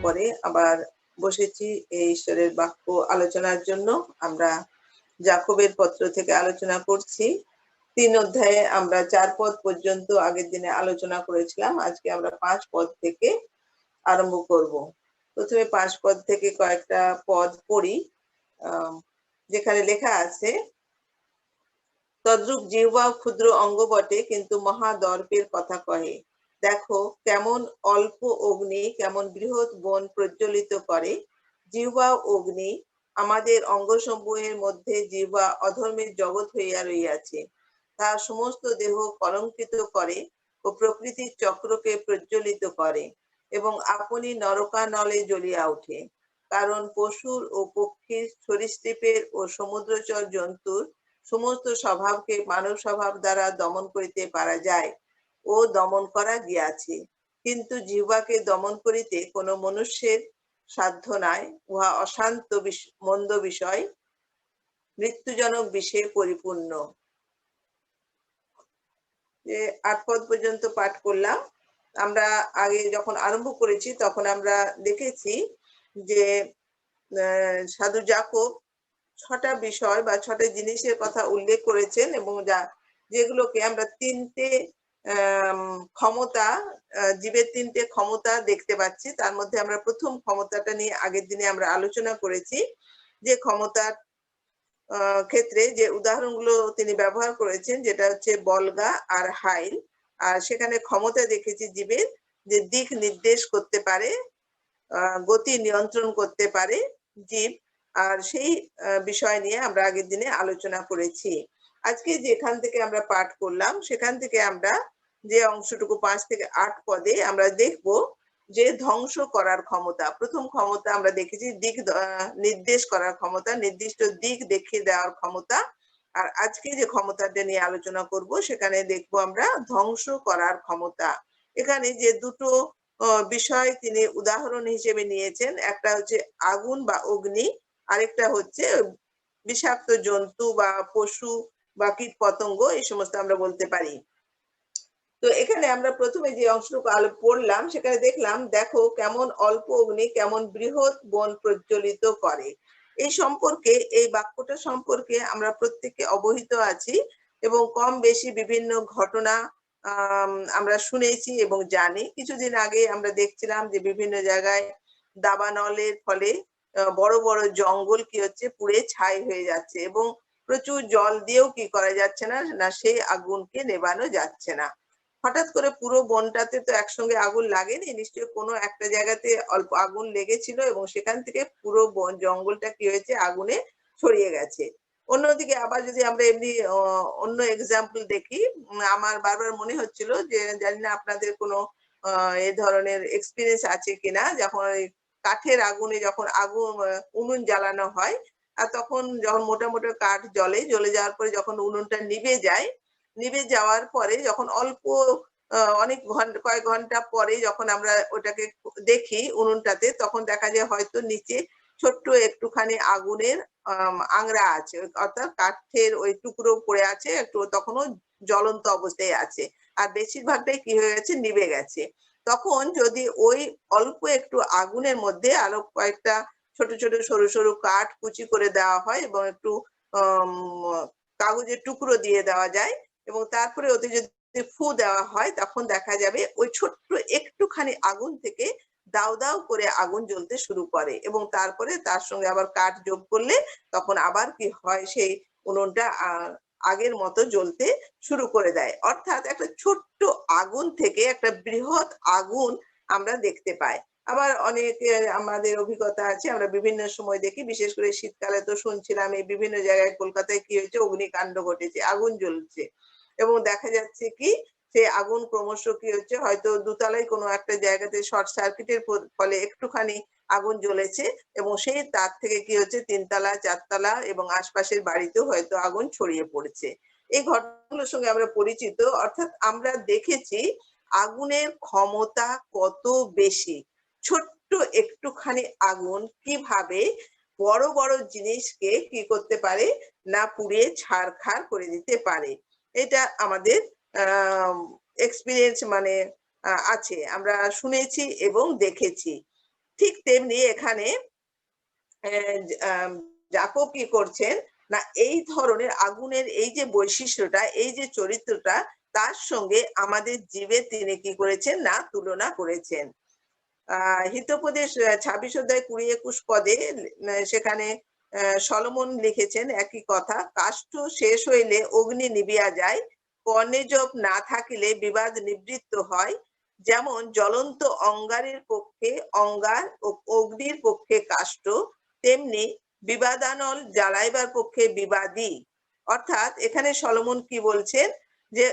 পরে আবার বসেছি এই ঈশ্বরের বাক্য আলোচনার জন্য। আমরা যাকোবের পত্র থেকে আলোচনা করছি। 3 অধ্যায়ে আমরা 4 পদ পর্যন্ত আগের দিনে আলোচনা করেছিলাম। আজকে আমরা 5 পদ থেকে আরম্ভ করব। প্রথমে 5 পদ থেকে কয়েকটা পদ পড়ি, যেখানে লেখা আছে, তদ্রূপ জিহ্বা ক্ষুদ্র অঙ্গ বটে, কিন্তু মহাদর্পের কথা কহে। দেখো কেমন অল্প অগ্নি কেমন বৃহৎ বন প্রজ্বলিত করে। জিহ্বা অগ্নি, আমাদের অঙ্গসমূহের মধ্যে জিহ্বা অধর্মের জগৎ হইয়া রইয়াছে। তার সমস্ত দেহ কলঙ্কিত করে ও প্রকৃতির চক্রকে প্রজ্বলিত করে এবং আপনি নরকানলে জ্বলিয়া ওঠে। কারণ পশুর ও পক্ষীর, সরীসৃপের ও সমুদ্রচর জন্তুর সমস্ত স্বভাবকে মানব স্বভাব দ্বারা দমন করিতে পারা যায় ও দমন করা গিয়াছে, কিন্তু জিহ্বাকে দমন করিতে কোনো মনুষ্যের সাধ্য নাই। উহা অশান্ত মন্দ বিষয়, মৃত্যুজনক বিষয়ে পরিপূর্ণ। 8 পদ পর্যন্ত পাঠ করলাম। আমরা আগে যখন আরম্ভ করেছি তখন আমরা দেখেছি যে সাধু যাকব 6টা বিষয় বা 6টা জিনিসের কথা উল্লেখ করেছেন, এবং যেগুলোকে আমরা 3টে ক্ষমতা, জীবের 3টে ক্ষমতা দেখতে পাচ্ছি। তার মধ্যে আমরা প্রথম ক্ষমতাটা নিয়ে আগের দিনে আমরা আলোচনা করেছি, যে ক্ষমতার ক্ষেত্রে যে উদাহরণগুলো তিনি ব্যবহার করেছেন, যেটা হচ্ছে বলগা আর হাইল। আর সেখানে ক্ষমতা দেখেছি জীবের, যে দিক নির্দেশ করতে পারে, গতি নিয়ন্ত্রণ করতে পারে জীব। আর সেই বিষয় নিয়ে আমরা আগের দিনে আলোচনা করেছি। আজকে যেখান থেকে আমরা পাঠ করলাম সেখান থেকে আমরা যে অংশটুকু 5 থেকে 8 পদে আমরা দেখব যে ধ্বংস করার ক্ষমতা। প্রথম ক্ষমতা আমরা দেখেছি দিক নির্দেশ করার ক্ষমতা, নির্দিষ্ট দিক দেখিয়ে দেওয়ার ক্ষমতা। আর আজকে যে ক্ষমতাটা নিয়ে আলোচনা করব সেখানে দেখব আমরা ধ্বংস করার ক্ষমতা। এখানে যে দুটো বিষয় তিনি উদাহরণ হিসেবে নিয়েছেন, একটা হচ্ছে আগুন বা অগ্নি, আরেকটা হচ্ছে বিষাক্ত জন্তু বা পশু বা কীট পতঙ্গ, এই সমস্ত আমরা বলতে পারি। তো এখানে আমরা প্রথমে যে অংশটুকু পড়লাম সেখানে দেখলাম, দেখো কেমন অল্প অগ্নি কেমন বৃহৎ বন প্রজ্বলিত করে। এই সম্পর্কে, এই বাক্যটা সম্পর্কে আমরা প্রত্যেকে অবহিত আছি, এবং কম বেশি বিভিন্ন ঘটনা আমরা শুনেছি এবং জানি। কিছুদিন আগে আমরা দেখছিলাম যে বিভিন্ন জায়গায় দাবানলের ফলে বড় বড় জঙ্গল কি হচ্ছে, পুড়ে ছাই হয়ে যাচ্ছে, এবং প্রচুর জল দিয়েও কি করা যাচ্ছে না, সেই আগুনকে নেভানো যাচ্ছে না। হঠাৎ করে পুরো বনটাতে তো একসঙ্গে আগুন লাগেনি, নিশ্চয়ই কোনো একটা জায়গাতে অল্প আগুন লেগেছিল এবং সেখান থেকে পুরো জঙ্গলটা কি হয়েছে, আগুনে ছড়িয়ে গেছে। অন্যদিকে আবার যদি আমরা এমনি অন্য এক্সাম্পল দেখি, আমার বারবার মনে হচ্ছিল যে জানি না আপনাদের কোনো এ ধরনের এক্সপিরিয়েন্স আছে কিনা, যখন ওই কাঠের আগুনে যখন উনুন জ্বালানো হয়, আর তখন যখন মোটা মোটা কাঠ জ্বলে যাওয়ার পরে যখন উনুনটা নিভে যাওয়ার পরে যখন অল্প অনেক কয়েক ঘন্টা পরে যখন আমরা ওটাকে দেখি উনুনটাতে, তখন দেখা যায় হয়তো নিচে ছোট্ট একটুখানি আগুনের আংড়া আছে, অর্থাৎ কাঠের ওই টুকরো পড়ে আছে, একটু তখনও জ্বলন্ত অবস্থায় আছে, আর বেশিরভাগটাই কি হয়ে গেছে, নিভে গেছে। তখন যদি ওই অল্প একটু আগুনের মধ্যে আরো কয়েকটা ছোট ছোট সরু সরু কাঠ কুচি করে দেওয়া হয় এবং একটু কাগজের টুকরো দিয়ে দেওয়া যায়, এবং তারপরে ওতে যদি ফু দেওয়া হয়, তখন দেখা যাবে ওই ছোট্ট একটুখানি আগুন থেকে দাউ দাউ করে আগুন জ্বলতে শুরু করে, এবং তারপরে তার সঙ্গে আবার কাঠ যোগ করলে তখন আবার কি হয়, সেই উনুনটা আগের মতো জ্বলতে শুরু করে দেয়। অর্থাৎ একটা ছোট্ট আগুন থেকে একটা বৃহৎ আগুন আমরা দেখতে পাই। আবার অনেক আমাদের অভিজ্ঞতা আছে, আমরা বিভিন্ন সময় দেখি, বিশেষ করে শীতকালে তো শুনছিলাম এই বিভিন্ন জায়গায় কলকাতায় কি হয়েছে, অগ্নিকাণ্ড ঘটেছে, আগুন জ্বলছে, এবং দেখা যাচ্ছে কি সেই আগুন ক্রমশ কি হচ্ছে, হয়তো দোতলায় কোনো একটা জায়গাতে শর্ট সার্কিটের ফলে একটুখানি আগুন জ্বলেছে, এবং সেই তার থেকে কি হচ্ছে 3 তলা 4 তলা এবং আশপাশের বাড়িতেও হয়তো আগুন ছড়িয়ে পড়েছে। এই ঘটনাগুলোর সঙ্গে আমরা পরিচিত। অর্থাৎ আমরা দেখেছি আগুনের ক্ষমতা কত বেশি। ছোট্ট একটুখানি আগুন কিভাবে বড় বড় জিনিসকে কি করতে পারে না, পুড়িয়ে ছারখার করে দিতে পারে। এটা আমাদের এক্সপিরিয়েন্স মানে আছে, আমরা শুনেছি এবং দেখেছি। ঠিক তেমনি এখানে যাকব কি করছেন না, এই ধরনের আগুনের এই যে বৈশিষ্ট্যটা, এই যে চরিত্রটা, তার সঙ্গে আমাদের জীবের তিনি কি করেছেন না তুলনা করেছেন। হিতোপদেশ ২৬ অধ্যায় ২০-২১ পদে সেখানে সলোমন লিখেছেন একই কথা, কাষ্ঠ শেষ হইলে অগ্নি নিবিয়া যায়, কর্ণেজব না থাকিলে বিবাদ নিবৃত্ত হয়, যেমন জ্বলন্ত অঙ্গারের পক্ষে অঙ্গার ও অগ্নির পক্ষে কাষ্ঠ, তেমনি বিবাদানল জ্বালাইবার পক্ষে বিবাদী। অর্থাৎ এখানে সলোমন কি বলছেন যে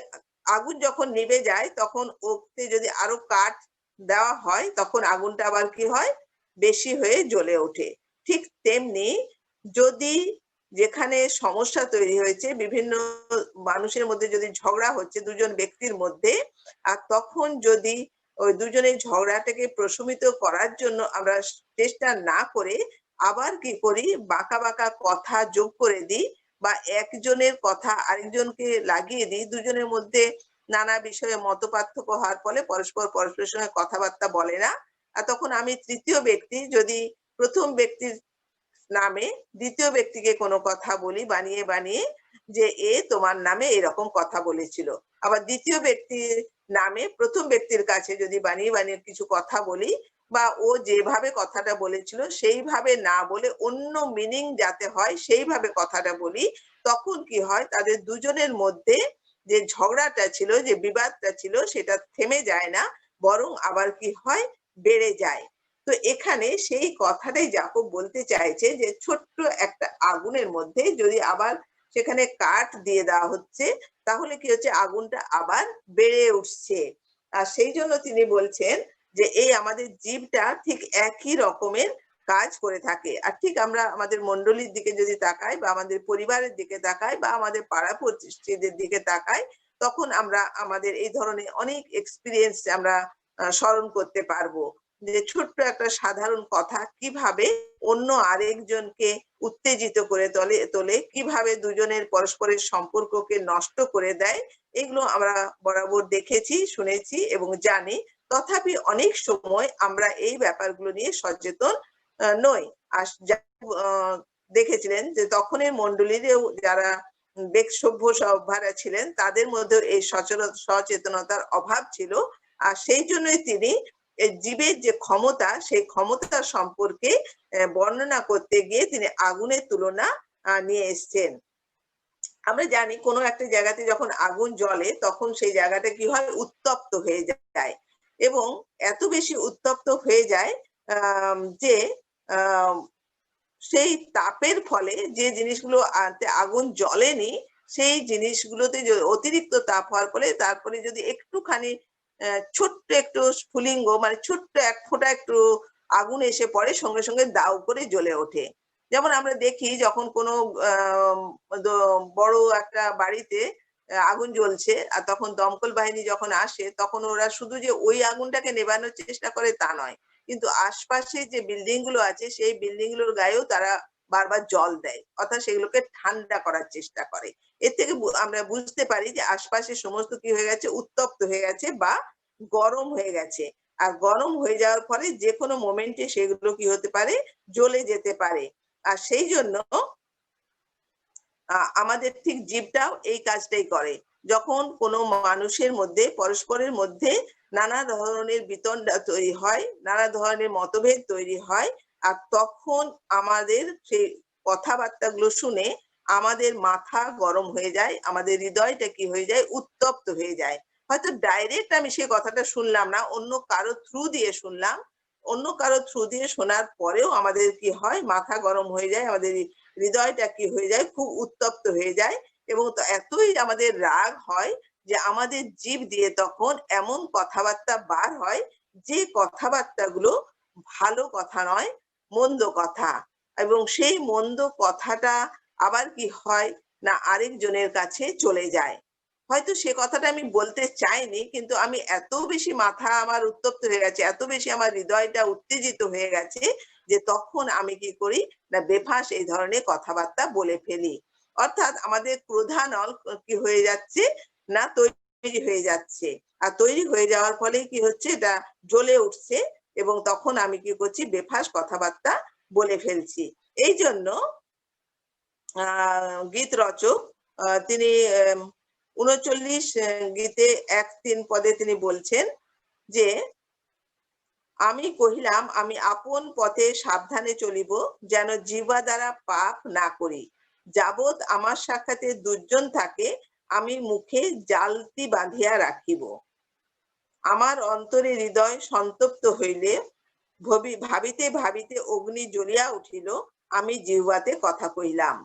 আগুন যখন নিভে যায় তখন ওতে যদি আরো কাঠ দেওয়া হয় তখন আগুনটা আবার কি হয়, বেশি হয়ে জ্বলে ওঠে। ঠিক তেমনি যদি যেখানে সমস্যা তৈরি হয়েছে, বিভিন্ন মানুষের মধ্যে যদি ঝগড়া হচ্ছে দুজন ব্যক্তির মধ্যে, আর তখন যদি ওই দুজনের ঝগড়াটাকে প্রশমিত করার জন্য আমরা চেষ্টা না করে আবার কি করি, বাঁকা বাঁকা কথা যোগ করে দিই বা একজনের কথা আরেকজনকে লাগিয়ে দিই, দুজনের মধ্যে নানা বিষয়ে মত পার্থক্য হওয়ার ফলে পরস্পর পরস্পরের সঙ্গে কথাবার্তা বলে না। আর তখন আমি তৃতীয় ব্যক্তি যদি প্রথম ব্যক্তির নামে দ্বিতীয় ব্যক্তিকে কোনো কথা বলি বানিয়ে বানিয়ে, যে এ তোমার নামে এরকম কথা বলেছিল। আবার দ্বিতীয় ব্যক্তির নামে প্রথম ব্যক্তির কাছে যদি বানিয়ে বানিয়ে কিছু কথা বলি, বা ও যেভাবে কথাটা বলেছিল সেইভাবে না বলে অন্য মিনিং যাতে হয় সেইভাবে কথাটা বলি, তখন কি হয়, তাদের দুজনের মধ্যে যে ঝগড়াটা ছিল, যে বিবাদটা ছিল, সেটা থেমে যায় না, বরং আবার কি হয়, বেড়ে যায়। তো এখানে সেই কথাটাই যাকব বলতে চাইছে যে ছোট্ট একটা আগুনের মধ্যে যদি আবার সেখানে কাঠ দিয়ে দেওয়া হচ্ছে, তাহলে কি হচ্ছে, আগুনটা আবার বেড়ে উঠছে। আর সেই জন্য তিনি বলছেন যে এই আমাদের জীবটা ঠিক একই রকমের কাজ করে থাকে। আর ঠিক আমরা আমাদের মণ্ডলীর দিকে যদি তাকাই বা আমাদের পরিবারের দিকে তাকাই বা আমাদের পাড়া প্রতিবেশীদের দিকে তাকাই, তখন আমরা আমাদের এই ধরনের অনেক এক্সপেরিয়েন্স আমরা স্মরণ করতে পারবো। যে ছোট্ট একটা সাধারণ কথা কিভাবে অন্য আরেকজনকে উত্তেজিত করে তোলে, কিভাবে দুজনের পরস্পরের সম্পর্ককে নষ্ট করে দেয়, এগুলো আমরা বরাবর দেখেছি, শুনেছি এবং জানি। তথাপি অনেক সময় আমরা এই ব্যাপারগুলো নিয়ে সচেতন নই। আর দেখেছিলেন যে তখনের মণ্ডলীরও যারা সভ্য সভ্যরা ছিলেন, তাদের মধ্যেও এই সচেতনতার অভাব ছিল। আর সেই জন্যই তিনি জীবের যে ক্ষমতা, সেই ক্ষমতা সম্পর্কে বর্ণনা করতে গিয়ে তিনি আগুনের তুলনা নিয়ে এসছেন। আমরা জানি কোনো একটা জায়গাতে যখন আগুন জ্বলে তখন সেই জায়গাটা কি হয়, উত্তপ্ত হয়ে যায় এবং এত বেশি উত্তপ্ত হয়ে যায় যে সেই তাপের ফলে যে জিনিসগুলো আগুন জ্বলেনি, সেই জিনিসগুলোতে অতিরিক্ত তাপ হওয়ার ফলে তারপরে যদি একটুখানি ছোট্ট একটু স্ফুলিঙ্গ, মানে ছোট্ট এক ফোঁটা একটু আগুন এসে পড়ে, সঙ্গে সঙ্গে দাউ করে জ্বলে ওঠে। যেমন আমরা দেখি যখন কোনো বড় একটা বাড়িতে আগুন জ্বলছে আর তখন দমকল বাহিনী যখন আসে, তখন ওরা শুধু যে ওই আগুনটাকে নেভানোর চেষ্টা করে তা নয়, কিন্তু আশপাশে যে বিল্ডিং গুলো আছে সেই বিল্ডিং গুলোর গায়েও তারা বারবার জল দেয়, অর্থাৎ সেগুলোকে ঠান্ডা করার চেষ্টা করে। এর থেকে আমরা বুঝতে পারি যে আশপাশে সমস্ত কি হয়ে গেছে, উত্তপ্ত হয়ে গেছে বা গরম হয়ে গেছে। আর গরম হয়ে যাওয়ার ফলে যে কোনো মোমেন্টে সেগুলো কি হতে পারে, জ্বলে যেতে পারে। আর সেই জন্য আমাদের ঠিক জীবটাও এই কাজটাই করে। যখন কোনো মানুষের মধ্যে পরস্পরের মধ্যে নানা ধরনের বিতণ্ডা তৈরি হয়, নানা ধরনের মতভেদ তৈরি হয়, আর তখন আমাদের সেই কথাবার্তাগুলো শুনে আমাদের মাথা গরম হয়ে যায়, আমাদের হৃদয়টা কি হয়ে যায়, উত্তপ্ত হয়ে যায়। হয়তো ডাইরেক্ট আমি সেই কথাটা শুনলাম না, অন্য কারো থ্রু দিয়ে শুনলাম। অন্য কারো থ্রু দিয়ে শোনার পরেও আমাদের কি হয়, মাথা গরম হয়ে যায়, আমাদের হৃদয়টা কি হয়ে যায়, খুব উত্তপ্ত হয়ে যায় এবং এতই আমাদের রাগ হয় যে আমাদের জিভ দিয়ে তখন এমন কথাবার্তা বার হয় যে কথাবার্তাগুলো ভালো কথা নয়, মন্দ কথা। এবং সেই মন্দ কথাটা আবার কি হয় না, আরেকজনের কাছে চলে যায়। হয়তো সে কথাটা আমি বলতে চাইনি, কিন্তু আমি এত বেশি মাথা আমার উত্তপ্ত হয়ে গেছে, এত বেশি আমার হৃদয়টা উত্তেজিত হয়ে গেছে যে তখন আমি কি করি না, বেফাঁস এই ধরনের কথাবার্তা বলে ফেলি। অর্থাৎ আমাদের ক্রোধানল কি হয়ে যাচ্ছে না, তৈরি হয়ে যাচ্ছে। আর তৈরি হয়ে যাওয়ার ফলে কি হচ্ছে, এটা জ্বলে উঠছে এবং তখন আমি কি করছি, বেফাঁস কথাবার্তা বলে ফেলছি। এই জন্য গীত রচক তিনি ৩৯ গীতে ১-৩ পদে তিনি বলছেন যে, আমি কহিলাম আমি আপন পথে সাবধানে চলিব, যেন জিহ্বা দ্বারা পাপ না করি। যাবৎ আমার সাক্ষাতে দুর্জন থাকে, আমি মুখে জালতি বাঁধিয়া রাখিব। আমার অন্তরে হৃদয় সন্তপ্ত হইলে, ভাবিতে ভাবিতে অগ্নি জ্বলিয়া উঠিল, আমি জিহ্বাতে কথা কহিলাম।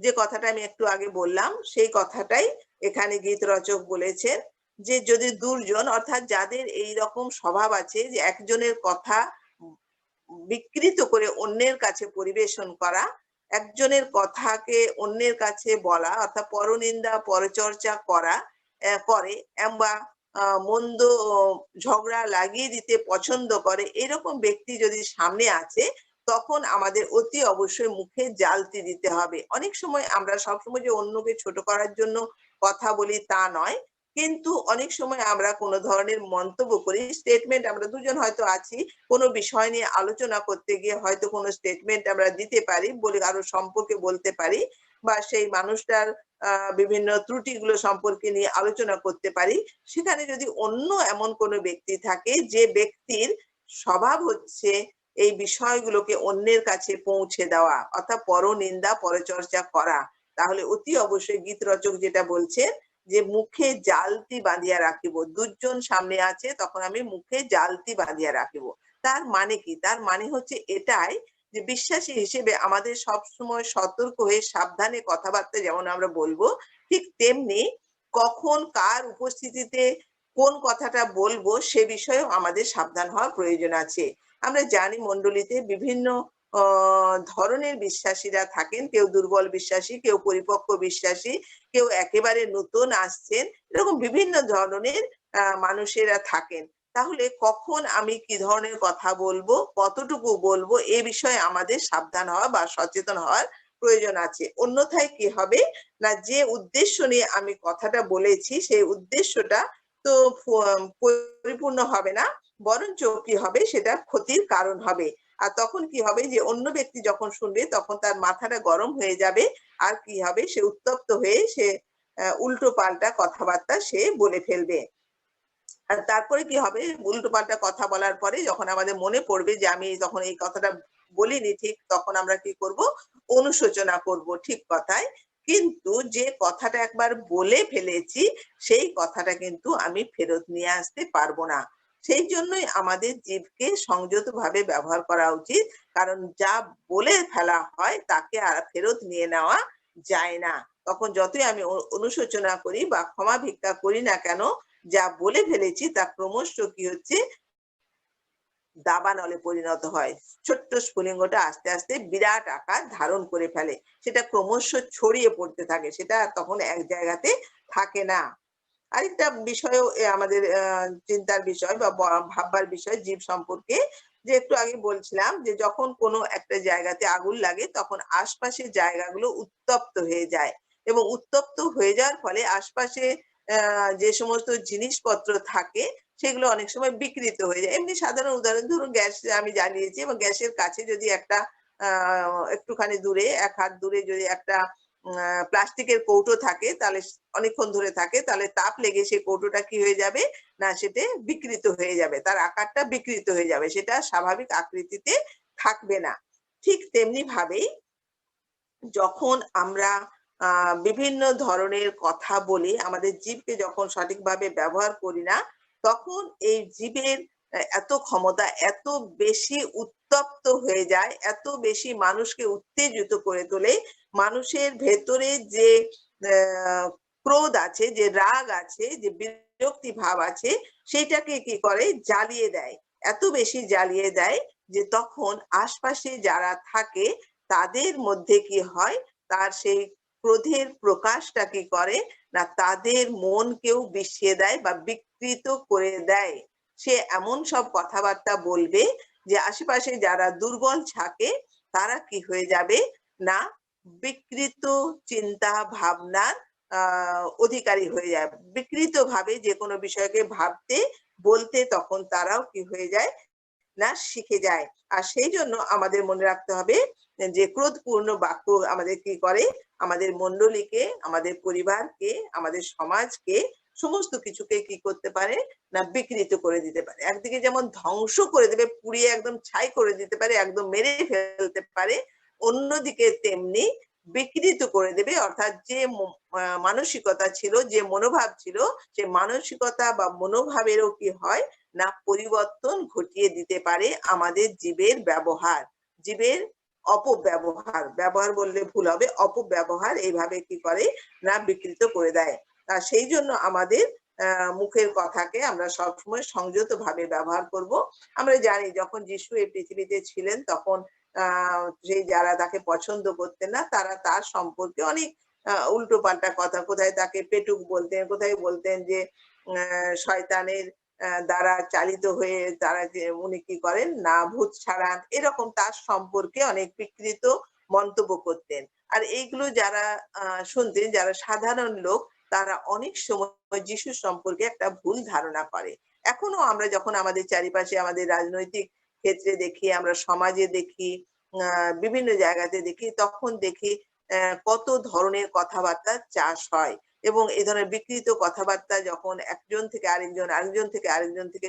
যে কথাটা আমি একটু আগে বললাম, সেই কথাটাই এখানে গীত রচক বলেছেন যে, যদি দুর্জন অর্থাৎ যাদের এই রকম স্বভাব আছে যে একজনের কথা বিকৃত করে অন্যের কাছে পরিবেশন করা, একজনের কথাকে অন্যের কাছে বলা অর্থাৎ পরনিন্দা পরচর্চা করা করে, বা মন্দ ঝগড়া লাগিয়ে দিতে পছন্দ করে, এরকম ব্যক্তি যদি সামনে আছে, তখন আমাদের অতি অবশ্যই মুখে জালতি দিতে হবে। অনেক সময় আমরা সবসময় যে অন্যকে ছোট করার জন্য কথা বলি তা নয়, কিন্তু অনেক সময় আমরা কোনো ধরনের মন্তব্য করি, স্টেটমেন্ট, আমরা দুজন হয়তো আছি, কোনো বিষয় নিয়ে আলোচনা করতে গিয়ে হয়তো কোনো স্টেটমেন্ট আমরা দিতে পারি, বলে কারো সম্পর্কে বলতে পারি, বা সেই মানুষটার বিভিন্ন ত্রুটিগুলো সম্পর্কে নিয়ে আলোচনা করতে পারি। সেখানে যদি অন্য এমন কোনো ব্যক্তি থাকে যে ব্যক্তির স্বভাব হচ্ছে এই বিষয়গুলোকে অন্যের কাছে পৌঁছে দেওয়া অর্থাৎ পরনিন্দা পরচর্চা করা, তাহলে অতি অবশ্যই গীত রচক যেটা বলছেন যে মুখে জালতি বাঁধিয়া রাখিব। দুর্জন সামনে আছে, তখন আমি মুখে জালতি বাঁধিয়া রাখিব। তার মানে কি? তার মানে হচ্ছে এটাই যে বিশ্বাসী হিসেবে আমাদের সবসময় সতর্ক হয়ে সাবধানে কথাবার্তা যেমন আমরা বলবো, ঠিক তেমনি কখন কার উপস্থিতিতে কোন কথাটা বলবো সে বিষয়েও আমাদের সাবধান হওয়ার প্রয়োজন আছে। আমরা জানি মণ্ডলীতে বিভিন্ন ধরনের বিশ্বাসীরা থাকেন, কেউ দুর্বল বিশ্বাসী, কেউ পরিপক্ক বিশ্বাসী, কেউ একেবারে নতুন আসছেন, এরকম বিভিন্ন ধরনের মানুষেরা থাকেন। তাহলে কখন আমি কি ধরনের কথা বলবো, কতটুকু বলবো, এ বিষয়ে আমাদের সাবধান হওয়া বা সচেতন হওয়ার প্রয়োজন আছে। অন্যথায় কি হবে না, যে উদ্দেশ্য নিয়ে আমি কথাটা বলেছি সেই উদ্দেশ্যটা তো পরিপূর্ণ হবে না, বরঞ্চ কি হবে, সেটা ক্ষতির কারণ হবে। আর তখন কি হবে যে অন্য ব্যক্তি যখন শুনবে তখন তার মাথাটা গরম হয়ে যাবে, আর কি হবে, সে উত্তপ্ত হয়ে সে উল্টো পাল্টা কথাবার্তা সে বলে ফেলবে। আর তারপরে কি হবে, উল্টোপাল্টা কথা বলার পরে যখন আমাদের মনে পড়বে যে আমি তখন এই কথাটা বলিনি ঠিক, তখন আমরা কি করব, অনুশোচনা করব, ঠিক কথাই। কিন্তু যে কথাটা একবার বলে ফেলেছি সেই কথাটা কিন্তু আমি ফেরত নিয়ে আসতে পারবো না। সেই জন্যই আমাদের জিভকে সংযতভাবে ব্যবহার করা উচিত, কারণ যা বলে ফেলা হয় তাকে আর ফেরত নিয়ে নেওয়া যায় না। তখন যতই আমি অনুশোচনা করি বা ক্ষমা ভিক্ষা করি না কেন, যা বলে ফেলেছি তা ক্রমশ কি হচ্ছে, দাবানলে পরিণত হয়। ছোট্ট স্ফুলিঙ্গটা আস্তে আস্তে বিরাট আকার ধারণ করে ফেলে, সেটা ক্রমশ ছড়িয়ে পড়তে থাকে, সেটা তখন এক জায়গাতে থাকে না। আরেকটা বিষয়ও আমাদের চিন্তার বিষয় বা ভাববার বিষয় জীব সম্পর্কে, যে একটু আগে বলছিলাম যে যখন কোনো একটা জায়গাতে আগুন লাগে তখন আশপাশের জায়গাগুলো উত্তপ্ত হয়ে যায়, এবং উত্তপ্ত হয়ে যাওয়ার ফলে আশপাশে যে সমস্ত জিনিসপত্র থাকে সেগুলো অনেক সময় বিকৃত হয়ে যায়। এমনি সাধারণ উদাহরণ, ধরুন গ্যাস আমি জ্বালিয়েছি এবং গ্যাসের কাছে যদি একটা একটুখানি দূরে, এক হাত দূরে যদি একটা প্লাস্টিকের কৌটো থাকে, তাহলে অনেকক্ষণ ধরে থাকে, তাহলে তাপ লেগে সেই কৌটোটা কি হয়ে যাবে না, সেটা বিকৃত হয়ে যাবে, তার আকারটা বিকৃত হয়ে যাবে, সেটা স্বাভাবিক আকৃতিতে থাকবে না। ঠিক তেমনি ভাবেই যখন আমরা বিভিন্ন ধরনের কথা বলি, আমাদের জীবকে যখন সঠিকভাবে ব্যবহার করি না, তখন এই জীবের এত ক্ষমতা এত বেশি উত্তপ্ত হয়ে যায়, এত বেশি মানুষকে উত্তেজিত করে তোলে, মানুষের ভেতরে যে ক্রোধ আছে, যে রাগ আছে, যে বিরক্তি ভাব আছে, সেটাকে কি করে, জ্বালিয়ে দেয়। এত বেশি জ্বালিয়ে দেয় যে তখন আশপাশে যারা থাকে তাদের মধ্যে কি হয়, তার সেই ক্রোধের প্রকাশটা কি করে না, তাদের মনকেও বিষিয়ে দেয় বা বিকৃত করে দেয়। সে এমন সব কথাবার্তা বলবে যে আশেপাশে যারা দুর্বল থাকে তারা কি হয়ে যাবে না, বিকৃত চিন্তা ভাবনার অধিকারী হয়ে যায়, বিকৃত ভাবে যে কোনো বিষয়কে ভাবতে বলতে তখন তারাও কি হয়ে যায় না শিখে যায়। আর সেই জন্য আমাদের মনে রাখতে হবে যে ক্রোধপূর্ণ বাক্য আমাদের কি করে আমাদের মণ্ডলীকে, আমাদের পরিবারকে, আমাদের সমাজকে সমস্ত কিছুকে কি করতে পারে না বিকৃত করে দিতে পারে। একদিকে যেমন ধ্বংস করে দেবে, পুড়িয়ে একদম ছাই করে দিতে পারে, একদম মেরে ফেলতে পারে। অন্যদিকে তেমনি বিকৃত করে দেবে অর্থাৎ যে মানসিকতা ছিল, যে মনোভাব ছিল, সে মানসিকতা বা মনোভাবেরও কি হয় না পরিবর্তন ঘটিয়ে দিতে পারে আমাদের জীবের ব্যবহার, জীবের অপব্যবহার, ব্যবহার বললে ভুল হবে, অপব্যবহার এইভাবে কি করে না বিকৃত করে দেয়। সেই জন্য আমাদের মুখের কথাকে আমরা সবসময় সংযত ভাবে ব্যবহার করব। আমরা জানি যখন যিশু এই পৃথিবীতে ছিলেন তখন যে যারা তাকে পছন্দ করতেন না তারা তার সম্পর্কে অনেক উল্টো পাল্টা কথা, কোথায় তাকে পেটুক বলতেন, কোথায় বলতেন যে শয়তানের দ্বারা চালিত হয়ে তারা উনি কি করেন না ভূত ছাড়ান, এরকম তার সম্পর্কে অনেক বিকৃত মন্তব্য করতেন। আর এইগুলো যারা শুনতেন, যারা সাধারণ লোক, তারা অনেক সময় যিশু সম্পর্কে একটা ভুল ধারণা করে। এখনো আমরা যখন আমাদের চারিপাশে আমাদের রাজনৈতিক ক্ষেত্রে দেখি, আমরা সমাজে দেখি, বিভিন্ন জায়গাতে দেখি, তখন দেখি কত ধরনের কথাবার্তা চাষ হয় এবং এই ধরনের বিকৃত কথাবার্তা যখন একজন থেকে আরেকজন, আরেকজন থেকে আরেকজন থেকে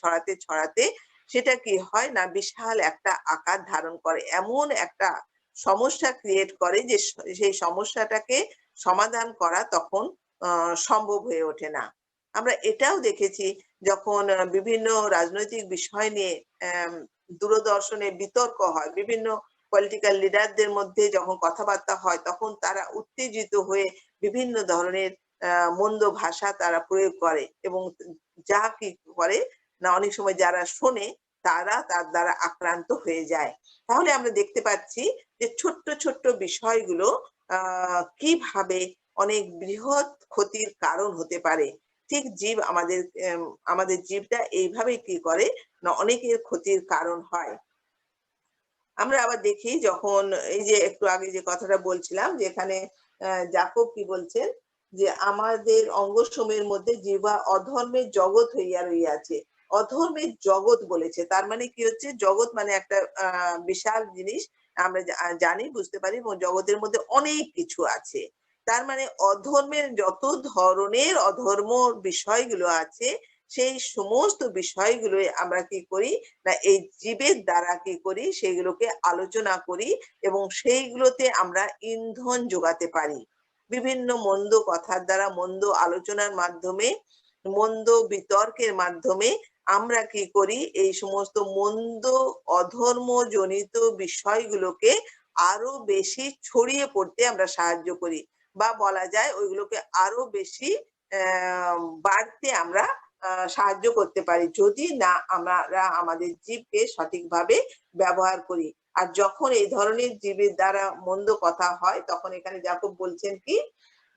ছড়াতে ছড়াতে সেটা কি হয় না বিশাল একটা আকার ধারণ করে, এমন একটা সমস্যা ক্রিয়েট করে যে সেই সমস্যাটাকে সমাধান করা তখন সম্ভব হয়ে ওঠে না। আমরা এটাও দেখেছি যখন বিভিন্ন রাজনৈতিক বিষয় নিয়ে দূরদর্শনে বিতর্ক হয়, বিভিন্ন পলিটিক্যাল লিডারদের মধ্যে যখন কথাবার্তা হয় তখন তারা উত্তেজিত হয়ে বিভিন্ন ধরনের মন্দ ভাষা তারা প্রয়োগ করে এবং যা কি করে না অনেক সময় যারা শোনে তারা তার দ্বারা আক্রান্ত হয়ে যায়। তাহলে আমরা দেখতে পাচ্ছি যে ছোট্ট ছোট্ট বিষয়গুলো কিভাবে অনেক বৃহৎ ক্ষতির কারণ হতে পারে। ঠিক জীব আমাদের আমাদের জীবটা এইভাবেই কি করে না অনেকের ক্ষতির কারণ হয়। আমরা আবার দেখি যখন এই যে একটু আগে যে কথাটা বলছিলাম যে এখানে যাকব কি বলছেন যে আমাদের অঙ্গসমূহের মধ্যে জিহ্বা অধর্মের জগৎ হইয়া রইয়াছে। অধর্মের জগৎ বলেছে, তার মানে কি হচ্ছে জগৎ মানে একটা বিশাল জিনিস, আমরা জানি বুঝতে পারি এবং জগতের মধ্যে অনেক কিছু আছে। তার মানে অধর্মের যত ধরনের অধর্ম বিষয়গুলো আছে সেই সমস্ত বিষয়গুলোই আমরা কি করি না এই জীবের দ্বারা কি করি সেগুলোকে আলোচনা করি এবং সেইগুলোতে আমরা ইন্ধন যোগাতে পারি। বিভিন্ন মন্দ কথার দ্বারা, মন্দ আলোচনার মাধ্যমে, মন্দ বিতর্কের মাধ্যমে আমরা কি করি এই সমস্ত মন্দ অধর্ম জনিত বিষয়গুলোকে আরো বেশি ছড়িয়ে পড়তে আমরা সাহায্য করি বা বলা যায় ওইগুলোকে আরো বেশি বাড়তে আমরা সাহায্য করতে পারি যদি না আমরা আমাদের জীবকে সঠিকভাবে ব্যবহার করি। আর যখন এই ধরনের জীবের দ্বারা মন্দ কথা হয় তখন এখানে যাকব বলছেন কি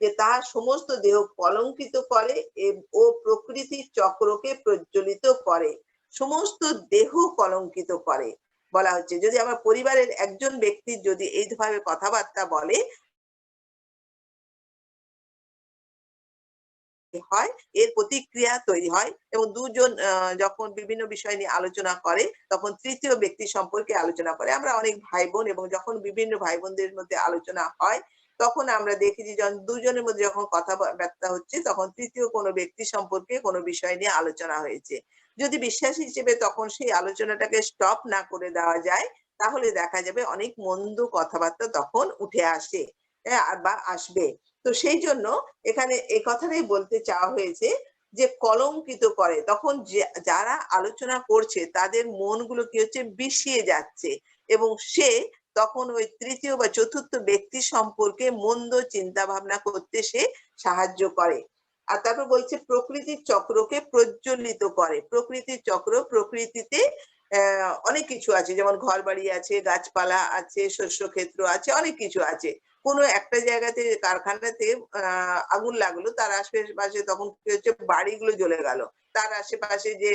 যে তার সমস্ত দেহ কলঙ্কিত করে ও প্রকৃতির চক্রকে প্রজ্বলিত করে, সমস্ত দেহ কলঙ্কিত করে বলা হচ্ছে। যদি আমার পরিবারের একজন ব্যক্তি যদি এইভাবে কথাবার্তা বলে হয়, এর প্রতিক্রিয়া তৈরি হয় এবং দুজন যখন বিভিন্ন বিষয় নিয়ে আলোচনা করে তখন তৃতীয় ব্যক্তি সম্পর্কে আলোচনা করে। আমরা অনেক ভাই বোন এবং যখন বিভিন্ন ভাই বোনদের মধ্যে আলোচনা হয় তখন আমরা দেখি যে যখন দুজনের মধ্যে যখন কথাবার্তা হচ্ছে তখন তৃতীয় কোনো ব্যক্তি সম্পর্কে কোনো বিষয় নিয়ে আলোচনা হয়েছে। যদি বিশ্বাসী হিসেবে তখন সেই আলোচনাটাকে স্টপ না করে দেওয়া যায় তাহলে দেখা যাবে অনেক মন্দ কথাবার্তা তখন উঠে আসে বা আসবে। তো সেই জন্য এখানে এই কথাটাই বলতে চাওয়া হয়েছে যে কলঙ্কিত করে, তখন যারা আলোচনা করছে তাদের মনগুলো কি হচ্ছে বিষিয়ে যাচ্ছে এবং সে তখন ওই তৃতীয় বা চতুর্থ ব্যক্তি সম্পর্কে মন্দ চিন্তা ভাবনা করতে সে সাহায্য করে। আর তারপর বলছে প্রকৃতির চক্রকে প্রজ্বলিত করে। প্রকৃতির চক্র, প্রকৃতিতে অনেক কিছু আছে, যেমন ঘর বাড়ি আছে, গাছপালা আছে, শস্য ক্ষেত্র আছে, অনেক কিছু আছে। কোনো একটা জায়গাতে কারখানাতে আগুন লাগলো, তার আশেপাশে তখন কি হচ্ছে বাড়িগুলো জ্বলে গেল, তার আশেপাশে যে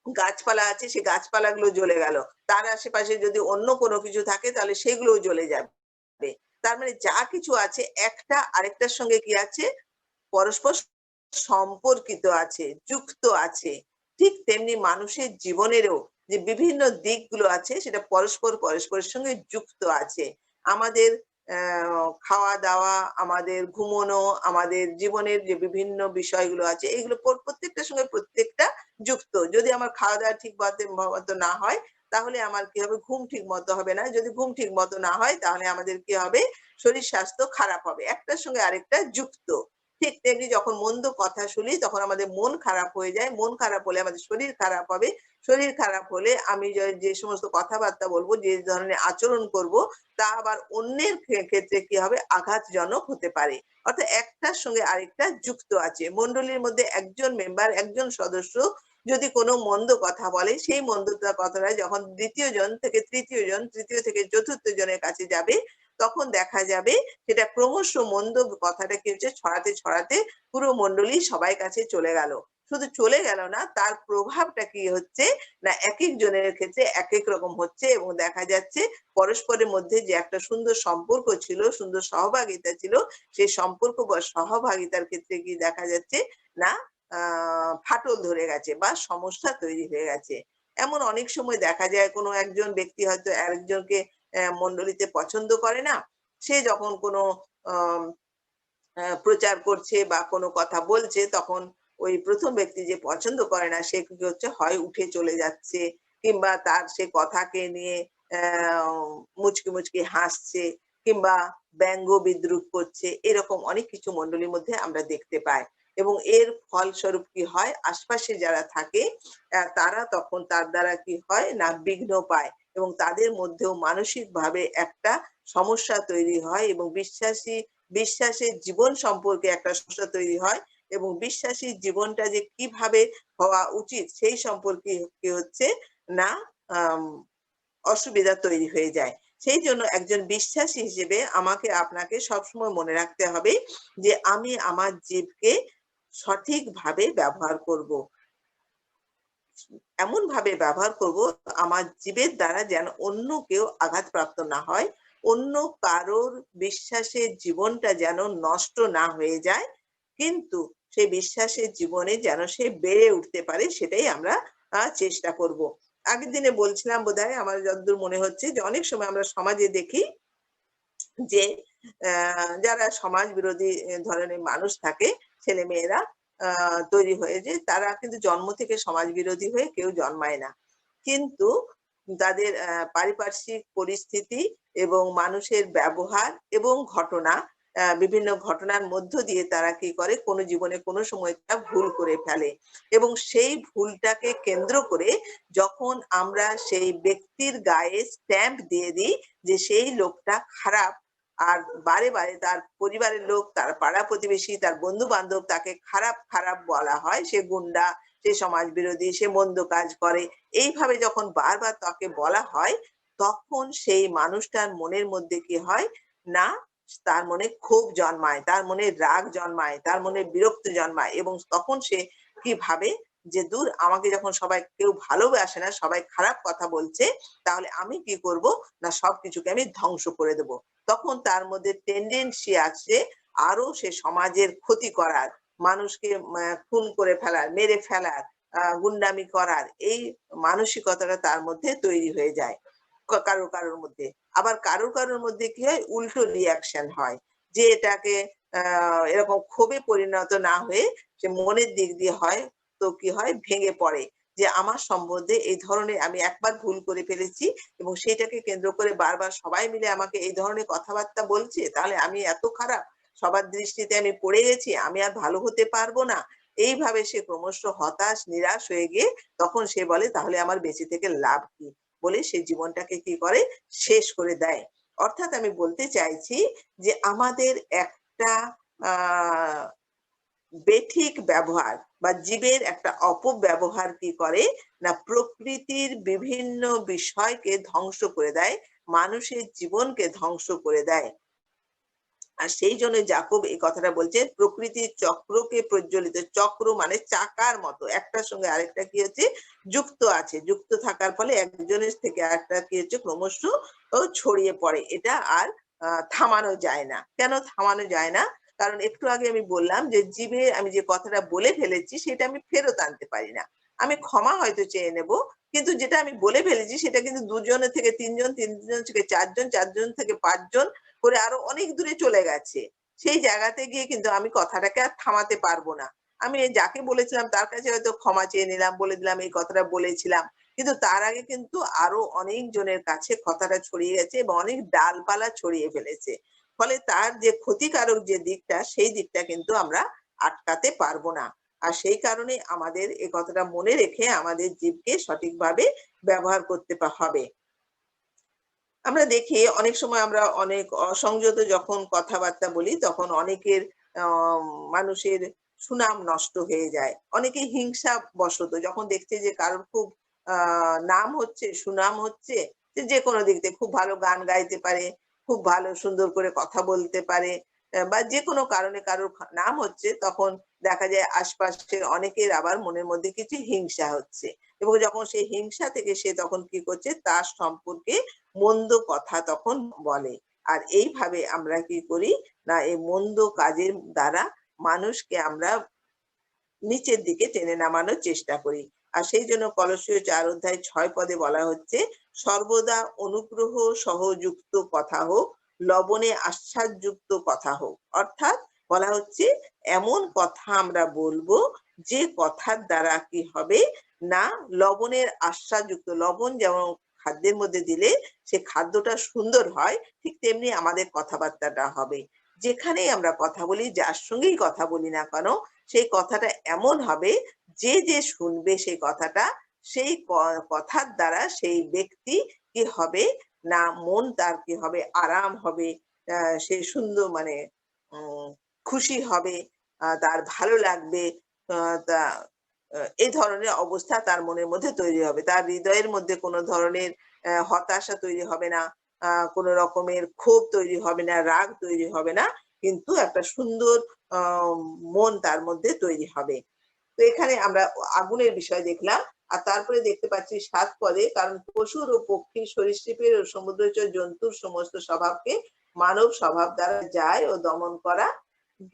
গাছপালা আছে সেই গাছপালাগুলো জ্বলে গেল, তার আশেপাশে যদি অন্য কোনো কিছু থাকে তাহলে সেগুলোও জ্বলে যাবে। তার মানে যা কিছু আছে একটা আরেকটার সঙ্গে কি আছে পরস্পর সম্পর্কিত আছে, যুক্ত আছে। ঠিক তেমনি মানুষের জীবনেরও যে বিভিন্ন দিকগুলো আছে সেটা পরস্পরের সঙ্গে যুক্ত আছে। আমাদের খাওয়া-দাওয়া, আমাদের ঘুমোনো, আমাদের জীবনের যে বিভিন্ন বিষয়গুলো আছে এগুলো প্রত্যেকটার সঙ্গে প্রত্যেকটা যুক্ত। যদি আমার খাওয়া-দাওয়া ঠিক মতো না হয় তাহলে আমার কি হবে? ঘুম ঠিক মতো হবে না। যদি ঘুম ঠিক মতো না হয় তাহলে আমাদের কি হবে? শরীর স্বাস্থ্য খারাপ হবে। একটার সঙ্গে আরেকটা যুক্ত। ঠিক তেমনি যখন মন্দ কথা শুনি তখন আমাদের মন খারাপ হয়ে যায়। মন খারাপ হলে আমাদের শরীর খারাপ হবে। শরীর খারাপ হলে আমি যে সমস্ত কথাবার্তা বলবো, যে ধরনের আচরণ করব, তা আবার অন্যের ক্ষেত্রে কি হবে? আঘাতজনক হতে পারে। অর্থাৎ একটার সঙ্গে আরেকটা যুক্ত আছে। মণ্ডলীর মধ্যে একজন মেম্বার, একজন সদস্য যদি কোনো মন্দ কথা বলে, সেই কথাটা যখন ২য় জন থেকে ৩য় জন, ৩য় থেকে ৪র্থ জনের কাছে যাবে, তখন দেখা যাবে সেটা ক্রমশ মন্দ কথাটা কি হচ্ছে? ছড়াতে পুরো মণ্ডলী সবার কাছে চলে গেল। শুধু চলে গেল না, তার প্রভাবটা কি হচ্ছে? না একেক জনের ক্ষেত্রে একেক রকম হচ্ছে এবং দেখা যাচ্ছে পরস্পরের মধ্যে যে একটা সুন্দর সম্পর্ক ছিল, সুন্দর সহভাগিতা ছিল, সেই সম্পর্ক বা সহভাগিতার ক্ষেত্রে কি দেখা যাচ্ছে? না আ ফাটল ধরে গেছে বা সমস্যা তৈরি হয়ে গেছে। এমন অনেক সময় দেখা যায় কোনো একজন ব্যক্তি হয়তো আরেকজনকে মণ্ডলীতে পছন্দ করে না। সে যখন কোনো আম প্রচার করছে বা কোনো কথা বলছে তখন ওই ১ম ব্যক্তি যে পছন্দ করে না সে কি হচ্ছে হয় উঠে চলে যাচ্ছে কিংবা তার সে কথাকে নিয়ে মুচকি হাসছে কিংবা ব্যঙ্গ বিদ্রূপ করছে। এরকম অনেক কিছু মণ্ডলীর মধ্যে আমরা দেখতে পাই। এবং এর ফলস্বরূপ কি হয়? আশপাশে যারা থাকে তারা তখন তার দ্বারা কি হয়? না বিঘ্ন পায় এবং তাদের মধ্যেও মানসিকভাবে একটা সমস্যা তৈরি হয় এবং বিশ্বাসের জীবন সম্পর্কে একটা সমস্যা তৈরি হয় এবং বিশ্বাসী জীবনটা যে কিভাবে হওয়া উচিত সেই সম্পর্কে কি হচ্ছে না আম অসুবিধা তৈরি হয়ে যায়। সেই জন্য একজন বিশ্বাসী হিসেবে আমাকে আপনাকে সবসময় মনে রাখতে হবে যে আমি আমার জীবকে সঠিকভাবে ব্যবহার করব। এমনভাবে ব্যবহার করব আমার জীবের দ্বারা যেন অন্য কেউ আঘাতপ্রাপ্ত না হয়। অন্য কারোর বিশ্বাসের জীবনটা যেন নষ্ট না হয়ে যায়। কিন্তু সেই বিশ্বাসের জীবনে যেন সে বেড়ে উঠতে পারে সেটাই আমরা চেষ্টা করব। আগের দিনে বলছিলাম বোধহয় আমার যতদূর মনে হচ্ছে যে অনেক সময় আমরা সমাজে দেখি যে যারা সমাজ বিরোধী ধরনের মানুষ থাকে ছেলেমেয়েরা তৈরি হয়ে যে তারা কিন্তু জন্ম থেকে সমাজ বিরোধী হয়ে কেউ জন্মায় না। কিন্তু তাদের পারিপার্শ্বিক পরিস্থিতি এবং মানুষের ব্যবহার এবং ঘটনা বিভিন্ন ঘটনার মধ্য দিয়ে তারা কি করে কোনো জীবনে কোনো সময় একটা ভুল করে ফেলে এবং সেই ভুলটাকে কেন্দ্র করে যখন আমরা সেই ব্যক্তির গায়ে স্ট্যাম্প দিয়ে দিই যে সেই লোকটা খারাপ আর বারে তার পরিবারের লোক, তার পাড়া-প্রতিবেশী, তার বন্ধু-বান্ধব তাকে খারাপ বলা হয়। সে গুন্ডা, সে সমাজ বিরোধী, সে মন্দ কাজ করে। এইভাবে যখন বারবার তাকে বলা হয়, তখন সেই মানুষটার মনের মধ্যে কি হয়? না, তার মনে ক্ষোভ জন্মায়, তার মনে রাগ জন্মায়, তার মনে বিরক্তি জন্মায় এবং তখন সে কি ভাবে? যে দূর আমাকে যখন সবাই কেউ ভালোবাসে না, সবাই খারাপ কথা বলছে, তাহলে আমি কি করব? না সবকিছুকে আমি ধ্বংস করে দেব। তখন তার মধ্যে টেনডেন্সি আছে আরো সে সমাজের ক্ষতি করার, মানুষকে খুন করে ফেলার, মেরে ফেলার, গুন্ডামি করার এই মানসিকতাটা তার মধ্যে তৈরি হয়ে যায়। কারোর মধ্যে। আবার কারোর মধ্যে কি হয়? উল্টো রিঅ্যাকশন হয়। যে এটাকে এরকম ক্ষোভে পরিণত না হয়ে সে মনের দিক দিয়ে হয় তো কি হয়? ভেঙে পড়ে। যে আমার সম্বন্ধে এই ধরনের আমি একবার ভুল করে ফেলেছি এবং সেটাকে কেন্দ্র করে বারবার সবাই মিলে আমাকে এই ধরনের কথাবার্তা বলছে, তাহলে আমি এত খারাপ, সবার দৃষ্টিতে আমি পড়ে গেছি, আমি আর ভালো হতে পারবো না। এইভাবে সে ক্রমশ হতাশ, নিরাশ হয়ে গিয়ে তখন সে বলে তাহলে আমার বেঁচে থেকে লাভ কি? বলে সে জীবনটাকে কি করে? শেষ করে দেয়। অর্থাৎ আমি বলতে চাইছি যে আমাদের একটা আ বেঠিক ব্যবহার বা জীবের একটা অপব্যবহার কি করে? না প্রকৃতির বিভিন্ন বিষয়কে ধ্বংস করে দেয়, মানুষের জীবনকে ধ্বংস করে দেয়। আর সেই জন্য যাকব এই কথাটা বলছে প্রকৃতির চক্রকে প্রজ্বলিত চক্র মানে চাকার মতো একটার সঙ্গে আরেকটা কি হচ্ছে যুক্ত আছে যুক্ত থাকার ফলে একজনের থেকে আরেকটা কি হচ্ছে ক্রমশ ছড়িয়ে পড়ে এটা আর থামানো যায় না কেন থামানো যায় না কারণ একটু আগে আমি বললাম যে জিভে আমি যে কথাটা বলে ফেলেছি সেটা আমি ফেরত আনতে পারি না। আমি ক্ষমা হয়তো চেয়ে নেব। কিন্তু যেটা আমি বলে ফেলেছি সেটা কিন্তু ২ জনের থেকে ৩ জন, ৩ জন থেকে ৪ জন, ৪ জন থেকে ৫ জন করে আরো অনেক দূরে চলে গেছে। সেই জায়গাতে গিয়ে কিন্তু আমি কথাটাকে আর থামাতে পারব না। আমি যাকে বলেছিলাম তার কাছে হয়তো ক্ষমা চেয়ে নিলাম, বলে দিলাম এই কথাটা বলেছিলাম। কিন্তু তার আগে কিন্তু আরো অনেক জনের কাছে কথাটা ছড়িয়ে গেছে এবং অনেক ডালপালা ছড়িয়ে ফেলেছে। ফলে তার যে ক্ষতিকারক যে দিকটা, সেই দিকটা কিন্তু আমরা আটকাতে পারব না। আর সেই কারণে আমাদের এ কথাটা মনে রেখে আমাদের জীবকে সঠিকভাবে ব্যবহার করতে হবে। আমরা দেখি অনেক সময় আমরা অনেক অসংযত যখন কথাবার্তা বলি তখন অনেকের মানুষের সুনাম নষ্ট হয়ে যায়। অনেকে হিংসা বশত যখন দেখছে যে কারোর খুব নাম হচ্ছে, সুনাম হচ্ছে, যে কোনো দিক থেকে খুব ভালো গান গাইতে পারে, খুব ভালো সুন্দর করে কথা বলতে পারে, বা যেকোনো কারণে কারোর নাম হচ্ছে, তখন দেখা যায় আশপাশের অনেকের আবার মনের মধ্যে কিছু হিংসা হচ্ছে। এবং যখন সেই হিংসা থেকে সে তখন কি করছে তার সম্পর্কে মন্দ কথা তখন বলে। আর এইভাবে আমরা কি করি না, এই মন্দ কাজের দ্বারা মানুষকে আমরা নিচের দিকে টেনে নামানোর চেষ্টা করি। আর সেইজন্য কলস্যীয় ৪ অধ্যায় ৬ পদে বলা হচ্ছে, "সর্বদা অনুগ্রহ সহযুক্ত কথা হোক, লবণে আশ্বাসযুক্ত কথা হোক।" অর্থাৎ বলা হচ্ছে এমন কথা আমরা বলবো যে কথার দ্বারা কি হবে না, লবণের আশ্বাসযুক্ত, লবণ যেমন খাদ্যের মধ্যে দিলে সে খাদ্যটা সুন্দর হয়, ঠিক তেমনি আমাদের কথাবার্তাটা হবে। যেখানেই আমরা কথা বলি, যার সঙ্গেই কথা বলি না কেন, সেই কথাটা এমন হবে যে শুনবে সেই কথাটা, সেই কথার দ্বারা সেই ব্যক্তি কি হবে না, মন তার কি হবে আরাম হবে, সে সুন্দর মানে উম খুশি হবে, তার ভালো লাগবে, তা এই ধরনের অবস্থা তার মনের মধ্যে তৈরি হবে। তার হৃদয়ের মধ্যে কোনো ধরনের হতাশা তৈরি হবে না, কোনো রকমের ক্ষোভ তৈরি হবে না, রাগ তৈরি হবে না। কিন্তু একটা সুন্দর আ মন তার মধ্যে তৈরি হবে। তো এখানে আমরা আগুনের বিষয় দেখলাম। আর তারপরে দেখতে পাচ্ছি ৭ পদে, "কারণ পশুর ও পক্ষীর, সরীসৃপের ও সমুদ্রচর জন্তুর সমস্ত স্বভাবকে মানব স্বভাব দ্বারা যায় ও দমন করা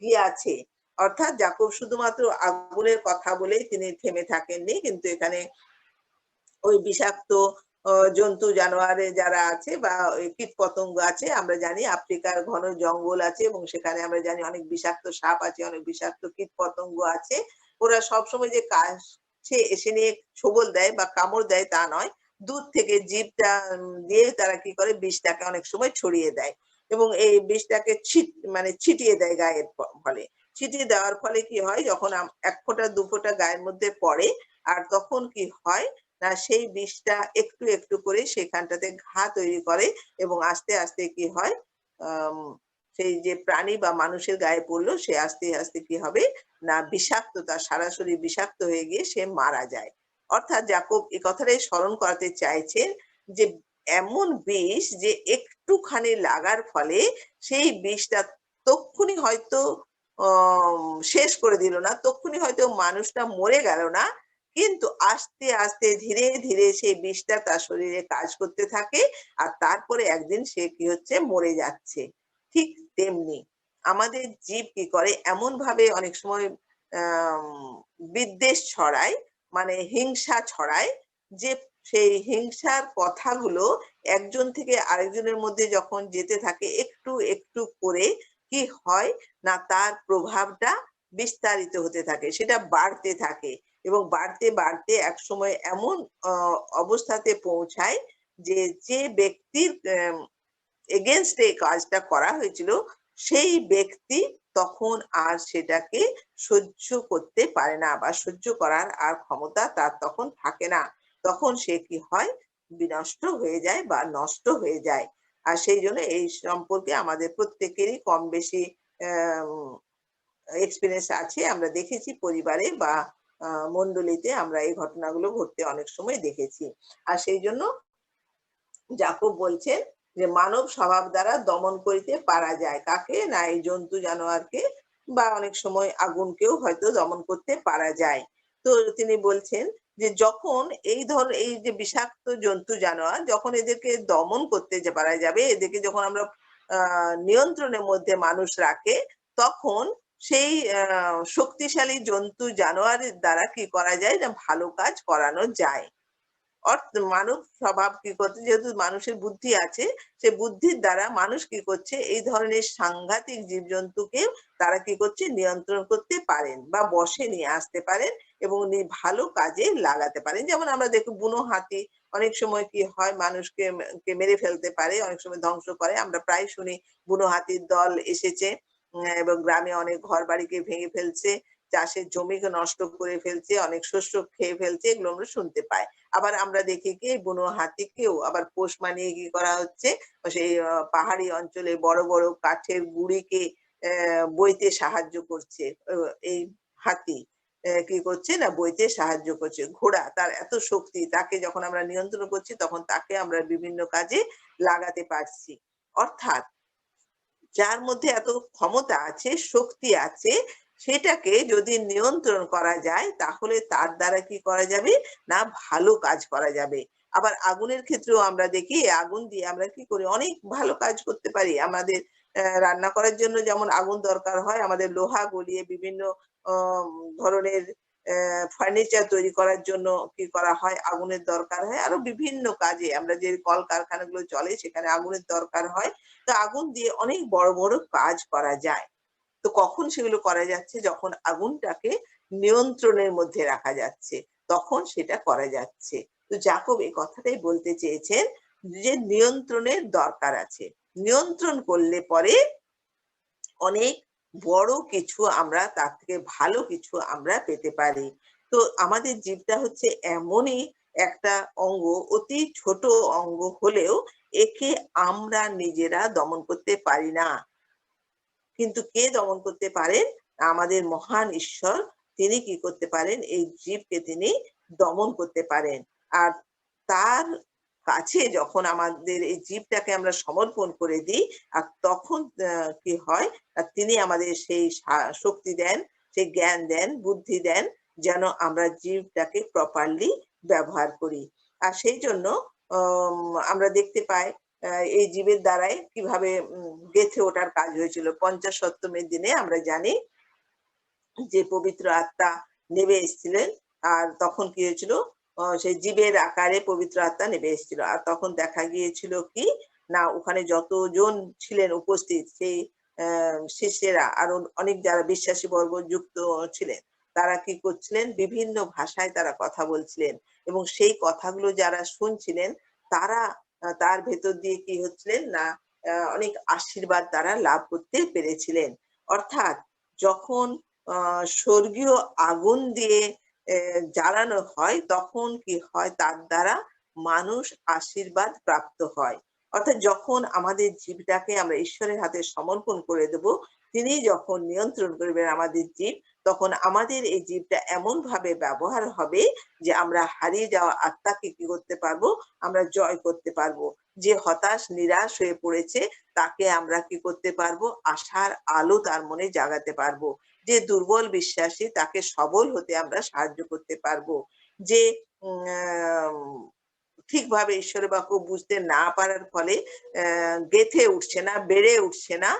গিয়াছে।" অর্থাৎ যাকব শুধুমাত্র আগুনের কথা বলেই তিনি থেমে থাকেননি। কিন্তু এখানে ওই বিষাক্ত জন্তু জানোয়ারে যারা আছে বা ওই কীটপতঙ্গ আছে, আমরা জানি আফ্রিকার ঘন জঙ্গল আছে এবং সেখানে আমরা জানি অনেক বিষাক্ত সাপ আছে, অনেক বিষাক্ত কীটপতঙ্গ আছে। ওরা সবসময় যে কাছে এসে নিয়ে ছোবল দেয় বা কামড় দেয় তা নয়। দূর থেকে জিভটা দিয়ে তারা কি করে বিষটাকে অনেক সময় ছড়িয়ে দেয়। এবং এই বিষটাকে মানে ছিটিয়ে দেয় গায়ের ফলে। ছিটিয়ে দেওয়ার ফলে কি হয়, যখন ১ ফোঁটা ২ ফোঁটা গায়ের মধ্যে পড়ে, আর তখন কি হয় না, সেই বিষটা একটু, একটু করে সেখানটাতে ঘা তৈরি করে এবং আস্তে, আস্তে কি হয়, আম সেই যে প্রাণী বা মানুষের গায়ে পড়লো সে আস্তে, আস্তে কি হবে না, বিষাক্ততা সরাসরি বিষাক্ত হয়ে গিয়ে সে মারা যায়। অর্থাৎ যাকব এ কথাটাই স্মরণ করাতে চাইছেন যে এমন বিষ যে একটুখানি লাগার ফলে সেই বিষটা তক্ষুনি হয়তো শেষ করে দিল না, তক্ষুনি হয়তো মানুষটা মরে গেল না। কিন্তু আস্তে, আস্তে ধীরে, ধীরে সেই বিষটা তার শরীরে কাজ করতে থাকে। আর তারপরে একদিন সে কি হচ্ছে মরে যাচ্ছে। ঠিক তেমনি আমাদের জীব কি করে এমনভাবে অনেক সময় আম বিদ্বেষ ছড়ায়, মানে হিংসা ছড়ায়, যে সেই হিংসার কথাগুলো একজন থেকে আরেকজনের মধ্যে যখন যেতে থাকে একটু, একটু করে কি হয় না, তার প্রভাবটা বিস্তারিত হতে থাকে। সেটা বাড়তে থাকে। এবং বাড়তে, বাড়তে একসময় এমন অ অবস্থাতে পৌঁছায় যে, যে ব্যক্তির against এ কাজটা করা হয়েছিল, সেই ব্যক্তি তখন আর সেটাকে সহ্য করতে পারে না বা সহ্য করার আর ক্ষমতা তার তখন থাকে না। তখন সে কি হয়? বিনষ্ট হয়ে যায় বা নষ্ট হয়ে যায়। আর সেইজন্য এই সম্পর্কে আমাদের প্রত্যেকেরই কম বেশি অ্যাম এক্সপেরিয়েন্স আছে। আমরা দেখেছি পরিবারে বা মন্ডলীতে আমরা এই ঘটনাগুলো ঘটতে অনেক সময় দেখেছি। আর সেইজন্য যাকব বলছেন যে মানব স্বভাব দ্বারা দমন করিতে পারা যায়। কাকে? না এই জন্তু জানোয়ারকে, বা অনেক সময় আগুনকেও হয়তো দমন করতে পারা যায়। তো তিনি বলছেন যে যখন এই যে বিষাক্ত জন্তু জানোয়ার যখন এদেরকে দমন করতে যে পারা যাবে, এদেরকে যখন আমরা নিয়ন্ত্রণের মধ্যে মানুষ রাখে, তখন সেই শক্তিশালী জন্তু জানোয়ারের দ্বারা কি করা যায় না ভালো কাজ করানো যায়। মানব স্বভাব কি করছে যেহেতু মানুষের বুদ্ধি আছে, সে বুদ্ধির দ্বারা মানুষ কি করছে এই ধরনের সাংঘাতিক জীবজন্তুকে তারা কি করছে নিয়ন্ত্রণ করতে পারেন বা বশে নিয়ে আসতে পারেন এবং ভালো কাজে লাগাতে পারেন। যেমন আমরা দেখি বুনো হাতি অনেক সময় কি হয় মানুষকে কে মেরে ফেলতে পারে, অনেক সময় ধ্বংস করে। আমরা প্রায় শুনি বুনো হাতির দল এসেছে এবং গ্রামে অনেক ঘরবাড়িকে ভেঙে ফেলছে, চাষের জমিকে নষ্ট করে ফেলছে, অনেক শস্য খেয়ে ফেলছে, এগুলো আমরা শুনতে পাই। আবার আমরা দেখি কি বুনো হাতিকেও আবার পোষ মানিয়ে কি করা হচ্ছে, সেই পাহাড়ি অঞ্চলে বড়, বড় কাঠের গুঁড়িকে বইতে সাহায্য করছে। এই হাতি কি করছে না বইতে সাহায্য করছে। ঘোড়া তার এত শক্তি, তাকে যখন আমরা নিয়ন্ত্রণ করছি তখন তাকে আমরা বিভিন্ন কাজে লাগাতে পারছি। অর্থাৎ যার মধ্যে এত ক্ষমতা আছে, শক্তি আছে, সেটাকে যদি নিয়ন্ত্রণ করা যায় তাহলে তার দ্বারা কি করা যাবে? না ভালো কাজ করা যাবে। আবার আগুনের ক্ষেত্রেও আমরা দেখি আগুন দিয়ে আমরা কি করি? অনেক ভালো কাজ করতে পারি। আমাদের রান্না করার জন্য যেমন আগুন দরকার হয়, আমাদের লোহা গলিয়ে বিভিন্ন অম ধরনের ফার্নিচার তৈরি করার জন্য কি করা হয়? আগুনের দরকার হয়। আরো বিভিন্ন কাজে আমরা যে কলকারখানাগুলো চলে সেখানে আগুনের দরকার হয়। তো আগুন দিয়ে অনেক বড়, বড় কাজ করা যায়। তো কখন সেগুলো করা যাচ্ছে? যখন আগুনটাকে নিয়ন্ত্রণের মধ্যে রাখা যাচ্ছে, তখন সেটা করা যাচ্ছে। তো যাকব এই কথাটাই বলতে চেয়েছেন যে নিয়ন্ত্রণের দরকার আছে। নিয়ন্ত্রণ করলে পরে অনেক বড় কিছু আমরা তার থেকে ভালো কিছু আমরা পেতে পারি। তো আমাদের জীবটা হচ্ছে এমনই একটা অঙ্গ, অতি ছোট অঙ্গ হলেও একে আমরা নিজেরা দমন করতে পারি না। কিন্তু কে দমন করতে পারেন? আমাদের মহান ঈশ্বর। তিনি কি করতে পারেন? এই জীবকে তিনি দমন করতে পারেন। আর তার কাছে যখন আমাদের এই জীবটাকে আমরা সমর্পণ করে দিই, আর তখন কি হয়? তিনি আমাদের সেই শক্তি দেন, সেই জ্ঞান দেন, বুদ্ধি দেন, যেন আমরা জীবটাকে প্রপারলি ব্যবহার করি। আর সেইজন্য আমরা দেখতে পাই আ এই জীবের দ্বারাই কিভাবে গেঁথে ওঠার কাজ হয়েছিল। ৫০ সপ্তমীর দিনে আমরা জানি যে পবিত্র আত্মা নেমে এসেছিলেন। আর তখন কি হয়েছিল? সেই জীবের আকারে পবিত্র আত্মা নেমে এসেছিল। আর তখন দেখা গিয়েছিল কি? না ওখানে যতজন ছিলেন উপস্থিত সেই শিষ্যেরা আরো অনেক যারা বিশ্বাসী বর্গ যুক্ত ছিলেন। তারা কি করছিলেন? বিভিন্ন ভাষায় তারা কথা বলছিলেন এবং সেই কথাগুলো যারা শুনছিলেন তারা তার ভেতর দিয়ে কি হচ্ছিলেন? না অনেক আশীর্বাদ তারা লাভ করতে পেরেছিলেন। অর্থাৎ যখন আ স্বর্গীয় আগুন দিয়ে জ্বালানো হয়, তখন কি হয়? তার দ্বারা মানুষ আশীর্বাদ প্রাপ্ত হয়। অর্থাৎ যখন আমাদের জীবটাকে আমরা ঈশ্বরের হাতে সমর্পণ করে দেব, তিনি যখন নিয়ন্ত্রণ করবেন আমাদের জীব, তখন আমাদের এই জীবটা এমনভাবে ব্যবহার হবে যে আমরা হারিয়ে যাওয়া আত্মাকে কি করতে পারবো? আমরা জয় করতে পারবো। যে হতাশ, নিরাশ হয়ে পড়েছে, তাকে আমরা কি করতে পারবো? আশার আলো তার মনে জাগাতে পারবো। যে দুর্বল বিশ্বাসী তাকে সবল হতে আমরা সাহায্য করতে পারবো। যে উম আ ঠিকভাবে ঈশ্বরের বাক্য বুঝতে না পারার ফলে গেঁথে উঠছে না, বেড়ে উঠছে না,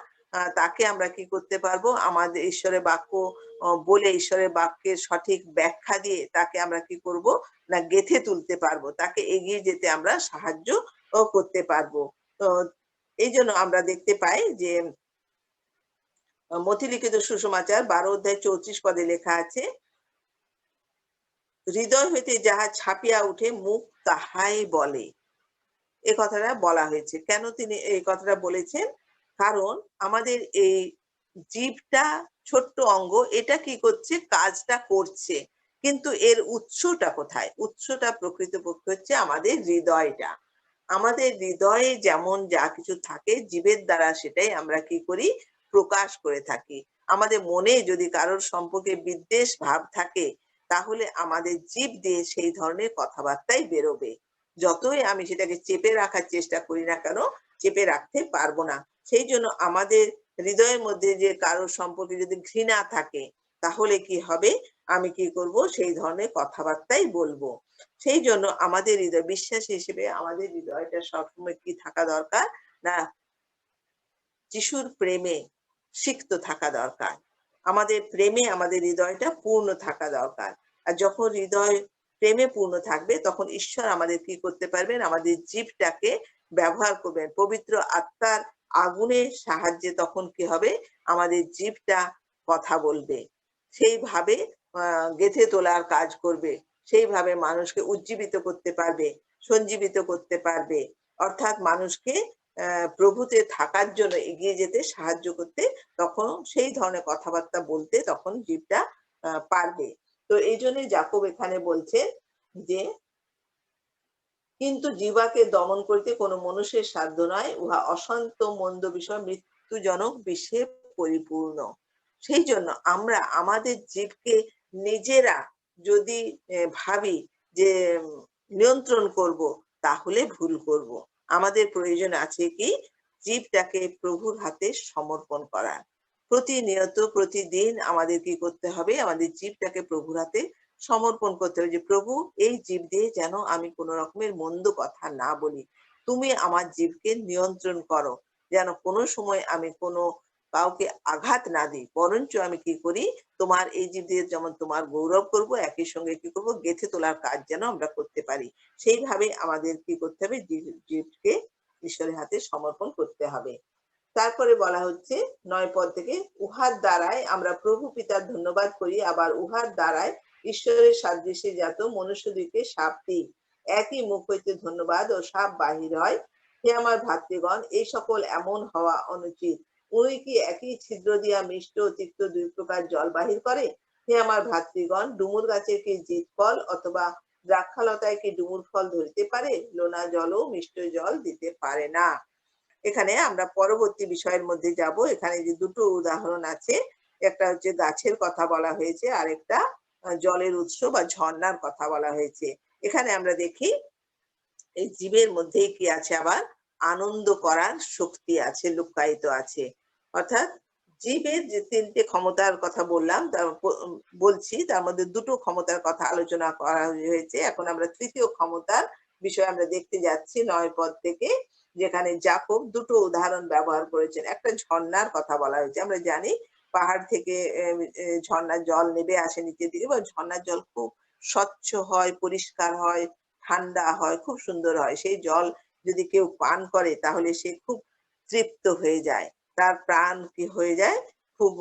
তাকে আমরা কি করতে পারবো? আমাদের ঈশ্বরের বাক্য বলে ঈশ্বরের বাক্যের সঠিক ব্যাখ্যা দিয়ে তাকে আমরা কি করবো? না গেঁথে তুলতে পারবো। তাকে এগিয়ে যেতে আমরা সাহায্য করতে পারবো। তো এইজন্য আমরা দেখতে পাই যে মথিলিখিত সুসমাচার ১২ অধ্যায় ৩৪ পদে লেখা আছে, হৃদয় হইতে যাহা ছাপিয়া উঠে মুখ তাহাই বলে। এ কথাটা বলা হয়েছে। কেন তিনি এই কথাটা বলেছেন? কারণ আমাদের এই জীবটা ছোট্ট অঙ্গ, এটা কি করছে? কাজটা করছে। কিন্তু এর উৎসটা কোথায়? উৎসটা প্রকৃতপক্ষে হচ্ছে আমাদের হৃদয়টা। আমাদের হৃদয়ে যেমন যা কিছু থাকে জীবের দ্বারা সেটাই আমরা কি করি? প্রকাশ করে থাকি। আমাদের মনে যদি কারোর সম্পর্কে বিদ্বেষ ভাব থাকে, তাহলে আমাদের জিভ দিয়ে সেই ধরনের কথাবার্তাই বেরোবে। যতই আমি সেটাকে চেপে রাখার চেষ্টা করি না কেন, চেপে রাখতে পারবো না। সেইজন্য আমাদের হৃদয়ের মধ্যে যে কারোর সম্পর্কে যদি ঘৃণা থাকে, তাহলে কি হবে? আমি কি করব? সেই ধরনের কথাবার্তাই বলবো। সেইজন্য আমাদের হৃদয় বিশ্বাসী হিসেবে আমাদের হৃদয়টা সবসময় কি থাকা দরকার? না যিশুর প্রেমে সিক্ত থাকা দরকার। আমাদের প্রেমে আমাদের হৃদয়টা পূর্ণ থাকা দরকার। আর যখন হৃদয় প্রেমে পূর্ণ থাকবে তখন ঈশ্বর আমাদের কি করতে পারবেন? আমাদের জীবটাকে ব্যবহার করবেন। পবিত্র আত্মার আগুনের সাহায্যে তখন কি হবে? আমাদের জীবটা কথা বলবে। সেইভাবে আ গেঁথে তোলার কাজ করবে। সেইভাবে মানুষকে উজ্জীবিত করতে পারবে, সঞ্জীবিত করতে পারবে। অর্থাৎ মানুষকে প্রভুতে থাকার জন্য এগিয়ে যেতে সাহায্য করতে তখন সেই ধরনের কথাবার্তা বলতে তখন জীবটা পারবে। তো এইজন্যই যাকব এখানে বলছে যে, "কিন্তু জিহ্বাকে দমন করিতে কোন মনুষ্যের সাধ্য নয়। উহা অশান্ত মন্দ বিষয় মৃত্যুজনক বিষে পরিপূর্ণ।" সেইজন্য আমরা আমাদের জীবকে নিজেরা যদি ভাবি যে নিয়ন্ত্রণ করব, তাহলে ভুল করব। আমাদের প্রয়োজন আছে কি? জীবটাকে প্রভুর হাতে সমর্পণ করার। প্রতিনিয়ত প্রতিদিন আমাদের কি করতে হবে? আমাদের জীবটাকে প্রভুর হাতে সমর্পণ করতে হবে যে, "প্রভু, এই জীব দিয়ে যেন আমি কোন রকমের মন্দ কথা না বলি। তুমি আমার জীবকে নিয়ন্ত্রণ করো। যেন কোন সময় আমি কোন কাউকে আঘাত না দিই। বরঞ্চ আমি কি করি? তোমার এই জীব দিয়ে যেমন তোমার গৌরব করব, একই সঙ্গে কি করব? গেঁথে তোলার কাজ যেন আমরা করতে পারি।" সেইভাবে আমাদের কি করতে হবে? জীবকে ঈশ্বরের হাতে সমর্পণ করতে হবে। তারপরে বলা হচ্ছে ৯ পদ থেকে, "উহার দ্বারাই আমরা প্রভু পিতার ধন্যবাদ করি, আবার উহার দ্বারাই ঈশ্বরের সাদৃশ্যে জাত মনুষ্যদিগকে শাপ দিই। একই মুখ হইতে ধন্যবাদ ও শাপ বাহির হয়। হে আমার ভ্রাতৃগণ, এই সকল এমন হওয়া অনুচিত। উনি কি একই ছিদ্র দিয়া মিষ্ট ও তিক্ত ২ প্রকার জল বাহির করে? হে আমার ভ্রাতৃগণ, ডুমুর গাছের কি জিত ফল অথবা দ্রাক্ষালতায় কি ডুমুর ফল ধরিতে পারে? লোনা জলও মিষ্ট জল দিতে পারে না।" এখানে আমরা পরবর্তী বিষয়ের মধ্যে যাব। এখানে যে দুটো উদাহরণ আছে, একটা হচ্ছে গাছের কথা বলা হয়েছে, আরেকটা জলের উৎস বা ঝর্ণার কথা বলা হয়েছে। এখানে আমরা দেখি এই জীবের মধ্যেই কি আছে আবার? আনন্দ করার শক্তি আছে, লুক্কায়িত আছে। অর্থাৎ জীবের যে ৩ টে ক্ষমতার কথা বললাম, বলছি তার মধ্যে দুটো ক্ষমতার কথা আলোচনা করা হয়েছে। এখন আমরা ৩য় ক্ষমতার বিষয় আমরা দেখতে যাচ্ছি ৯ পদ থেকে, যেখানে যাকব দুটো উদাহরণ ব্যবহার করেছেন। একটা ঝর্ণার কথা বলা হয়েছে। আমরা জানি পাহাড় থেকে ঝর্ণার জল নেমে আসে নিচের দিকে এবং ঝর্ণার জল খুব স্বচ্ছ হয়, পরিষ্কার হয়, ঠান্ডা হয়, খুব সুন্দর হয়। সেই জল যদি কেউ পান করে তাহলে সে খুব তৃপ্ত হয়ে যায়। তার প্রাণ কি হয়ে যায়? খুব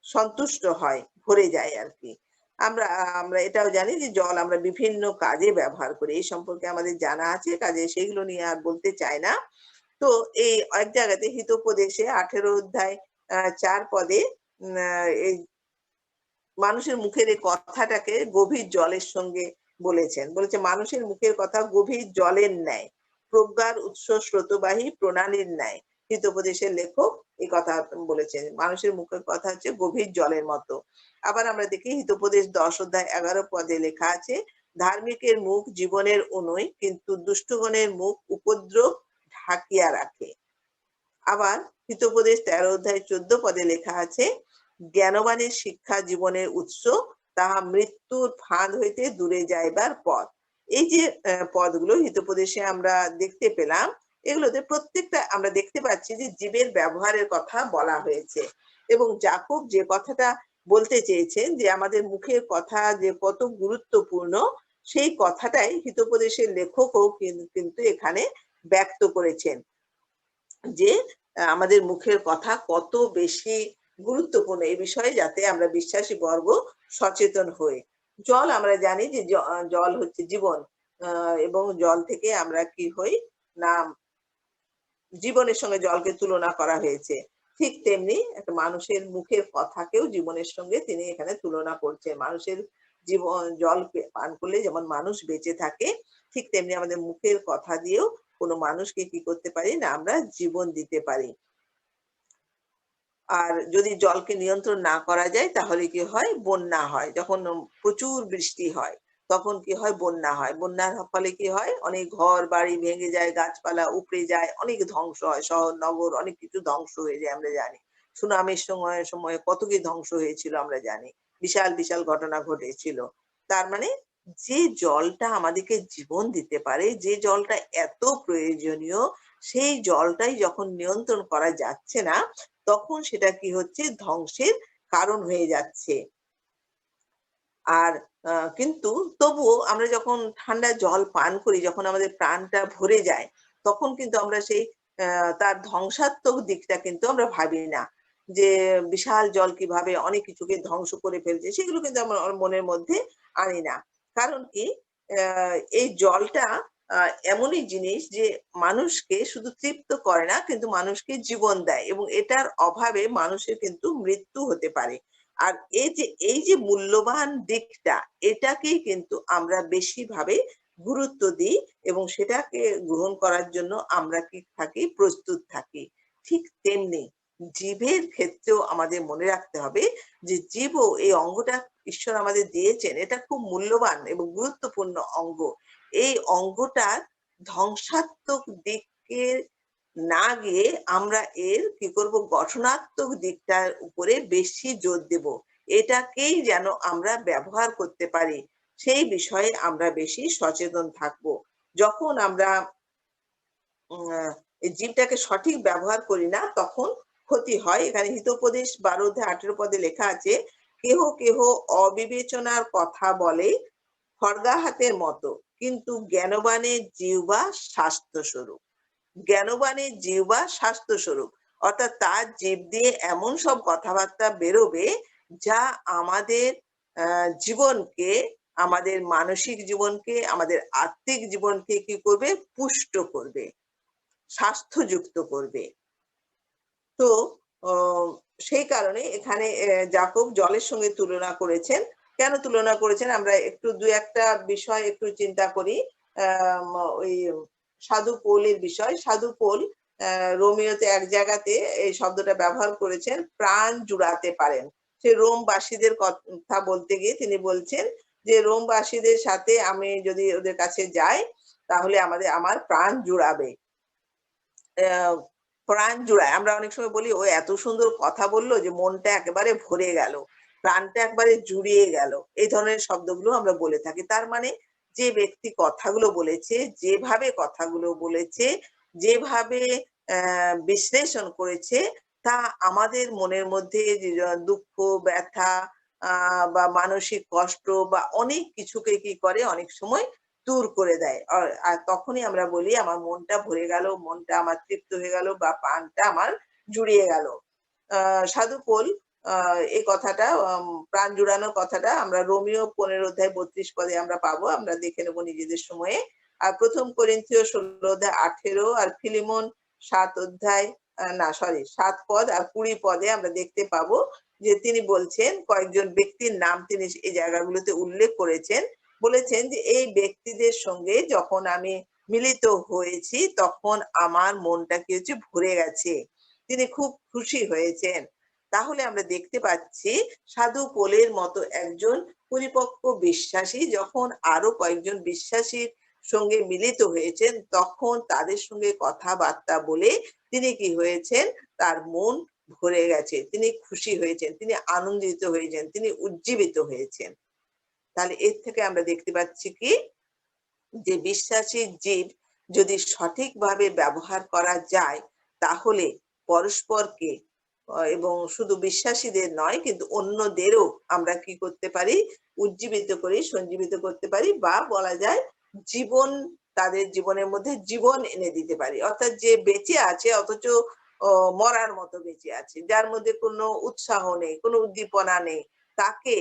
সন্তুষ্ট হয়, ভরে যায় আরকি। আমরা আমরা এটাও জানি যে জল আমরা বিভিন্ন কাজে ব্যবহার করি। এই সম্পর্কে আমাদের জানা আছে, কাজেই সেগুলো নিয়ে আর বলতে চাই না। তো এই এক জায়গাতে হিতোপদেশে ১৮ অধ্যায় ৪ পদে আ এই মানুষের মুখের এই কথাটাকে গভীর জলের সঙ্গে বলেছেন। বলেছে, "মানুষের মুখের কথা গভীর জলের ন্যায়, প্রজ্ঞার উৎস স্রোতবাহী প্রণালীর ন্যায়।" হিতোপদেশের লেখক এই কথা বলেছেন। মানুষের মুখের কথা হচ্ছে গভীর জলের মতো। আবার আমরা দেখি হিতোপদেশ ১০ অধ্যায় ১১ পদে লেখা আছে, "ধার্মিকের মুখ জীবনের অনুই, কিন্তু দুষ্টগণের মুখ উপদ্রব ঢাকিয়া রাখে।" আবার হিতোপদেশ ১৩ অধ্যায় ১৪ পদে লেখা আছে, "জ্ঞানবানের শিক্ষা জীবনের উৎস, তাহা মৃত্যুর ফাঁদ হইতে দূরে যাইবার পথ।" এই যে পদগুলো হিতোপদেশে আমরা দেখতে পেলাম, এগুলোতে প্রত্যেকটা আমরা দেখতে পাচ্ছি যে জীবের ব্যবহারের কথা বলা হয়েছে। এবং যাকব যে কথাটা বলতে চেয়েছেন যে আমাদের মুখের কথা যে কত গুরুত্বপূর্ণ, সেই কথাটাই হিতোপদেশের লেখকও কিন্তু এখানে ব্যক্ত করেছেন। যে আমাদের মুখের কথা কত বেশি গুরুত্বপূর্ণ এই বিষয়ে, যাতে আমরা বিশ্বাসী বর্গ সচেতন হই। জল আমরা জানি যে জল হচ্ছে জীবন। এবং জল থেকে আমরা কি হই? না, জীবনের সঙ্গে জলকে তুলনা করা হয়েছে। ঠিক তেমনি একটা মানুষের মুখের কথাকেও জীবনের সঙ্গে তিনি এখানে তুলনা করছেন। মানুষের জল পান করলে যেমন মানুষ বেঁচে থাকে, ঠিক তেমনি আমাদের মুখের কথা দিয়েও কোনো মানুষকে কি করতে পারি? না, আমরা জীবন দিতে পারি। আর যদি জলকে নিয়ন্ত্রণ না করা যায় তাহলে কি হয়? বন্যা হয়। যখন প্রচুর বৃষ্টি হয়, তখন কি হয়? বন্যা হয়। বন্যার ফলে কি হয়? অনেক ঘর-বাড়ি ভেঙে যায়, গাছপালা উপড়ে যায়, অনেক ধ্বংস হয়। শহর-নগর অনেক কিছু ধ্বংস হয়ে যায় আমরা জানি। সুনামির সময়ে কত কি ধ্বংস হয়েছিল আমরা জানি। বিশাল, বিশাল ঘটনা ঘটেছিল। তার মানে যে জলটা আমাদেরকে জীবন দিতে পারে, যে জলটা এত প্রয়োজনীয়, সেই জলটাই যখন নিয়ন্ত্রণ করা যাচ্ছে না, তখন সেটা কি হচ্ছে, ধ্বংসের কারণ হয়ে যাচ্ছে। আর কিন্তু তবুও আমরা যখন ঠান্ডা জল পান করি, যখন আমাদের প্রাণটা ভরে যায়, তখন কিন্তু আমরা সেই তার ধ্বংসাত্মক দিকটা কিন্তু আমরা ভাবি না। যে বিশাল জল কিভাবে অনেক কিছুকে ধ্বংস করে ফেলছে, সেগুলো কিন্তু আমরা মনের মধ্যে আনি না। কারণ কি? অ্যা এই জলটা আ এমনই জিনিস যে মানুষকে শুধু তৃপ্ত করে না, কিন্তু মানুষকে জীবন দেয় এবং এটার অভাবে মানুষের কিন্তু মৃত্যু হতে পারে। আর এই যে মূল্যবান দিকটা, এটাকেই কিন্তু আমরা বেশিভাবে গুরুত্ব দিই এবং সেটাকে গ্রহণ করার জন্য আমরা কি থাকি? প্রস্তুত থাকি। ঠিক তেমনি জীবের ক্ষেত্রেও আমাদের মনে রাখতে হবে যে জীবও এই অঙ্গটা ঈশ্বর আমাদের দিয়েছেন। এটা খুব মূল্যবান এবং গুরুত্বপূর্ণ অঙ্গ। এই অঙ্গটার ধ্বংসাত্মক দিকে না গিয়ে আমরা এর কি করব, গঠনাত্মক দিকটার উপরে বেশি জোর দেব। এটাকেই যেন আমরা ব্যবহার করতে পারি, সেই বিষয়ে আমরা বেশি সচেতন থাকব। যখন আমরা আ এই জীবটাকে সঠিক ব্যবহার করি না, তখন ক্ষতি হয়। এখানে হিতোপদেশ ১২ অধ্যায় ১৮ পদে লেখা আছে, "কেহ কেহ অবিবেচনার কথা বলে খড়গা হাতের মতো, কিন্তু জ্ঞানবানের জিহ্বা স্বাস্থ্যস্বরূপ।" জ্ঞানবানের জিহ্বা স্বাস্থ্যস্বরূপ। অর্থাৎ তার জিভ দিয়ে এমন সব কথাবার্তা বেরোবে যা আমাদের জীবনকে, আমাদের মানসিক জীবনকে, আমাদের আত্মিক জীবনকে কি করবে? পুষ্ট করবে, স্বাস্থ্যযুক্ত করবে। তো অ সেই কারণে এখানে যাকব জলের সঙ্গে তুলনা করেছেন। কেন তুলনা করেছেন? আমরা একটু ২-১ টা বিষয় একটু চিন্তা করি। আম ওই সাধু পৌলের বিষয়। সাধু পৌল রোমিওতে এক জায়গাতে এই শব্দটা ব্যবহার করেছেন, প্রাণ জুড়াতে পারেন। সে রোমবাসীদের কথা বলতে গিয়ে তিনি বলছেন যে, "রোমবাসীদের সাথে আমি যদি ওদের কাছে যাই, তাহলে আমার প্রাণ জুড়াবে।" অ্যা প্রাণ জুড়ায়। আমরা অনেক সময় বলি, "ও এত সুন্দর কথা বলল যে মনটা একেবারে ভরে গেল। প্রাণটা একবারে জুড়িয়ে গেল।" এই ধরনের শব্দগুলো আমরা বলে থাকি। তার মানে যে ব্যক্তি কথাগুলো বলেছে, যেভাবে কথাগুলো বলেছে, যেভাবে বিশ্লেষণ করেছে, তা আমাদের মনের মধ্যে যে দুঃখ, ব্যথা আ বা মানসিক কষ্ট বা অনেক কিছুকে কি করে, অনেক সময় দূর করে দেয়। আর তখনই আমরা বলি, "আমার মনটা ভরে গেল, মনটা আমার তৃপ্ত হয়ে গেল বা প্রাণটা আমার জুড়িয়ে গেল।" আ সাধু পোল আ এই কথাটা প্রাণ জুড়ানোর কথাটা আমরা রোমিও ১৫ অধ্যায় ৩২ পদে আমরা পাবো। আমরা দেখে নেব নিজেদের সময়ে। আর ১ম করিন্থীয় ১৬ অধ্যায় ১৮ আর ফিলিমন ৭ অধ্যায় না সরি ৭ পদ আর ২০ পদে আমরা দেখতে পাবো যে তিনি বলছেন, কয়েকজন ব্যক্তির নাম তিনি এই জায়গাগুলোতে উল্লেখ করেছেন। বলেছেন যে, "এই ব্যক্তিদের সঙ্গে যখন আমি মিলিত হয়েছি, তখন আমার মনটা কি হচ্ছে? ভরে গেছে।" তিনি খুব খুশি হয়েছেন। তাহলে আমরা দেখতে পাচ্ছি সাধু পোলের মতো একজন পরিপক্ক বিশ্বাসী যখন আরো কয়েকজন বিশ্বাসীর সঙ্গে মিলিত হয়েছেন, তখন তাদের সঙ্গে কথাবার্তা বলে তিনি কি হয়েছেন? তার মন ভরে গেছে। তিনি খুশি হয়েছেন, তিনি আনন্দিত হয়েছেন, তিনি উজ্জীবিত হয়েছেন। তাহলে এর থেকে আমরা দেখতে পাচ্ছি কি? যে বিশ্বাসী জীব যদি সঠিকভাবে ব্যবহার করা যায়, তাহলে পরস্পরকে এবং শুধু বিশ্বাসীদের নয়, কিন্তু অন্যদেরও আমরা কি করতে পারি? উজ্জীবিত করি, সঞ্জীবিত করতে পারি বা বলা যায় জীবন, তাদের জীবনের মধ্যে জীবন এনে দিতে পারি। অর্থাৎ যে বেঁচে আছে অথচ অ মরার মতো বেঁচে আছে। যার মধ্যে কোনো উৎসাহ নেই, কোনো উদ্দীপনা নেই। তাকে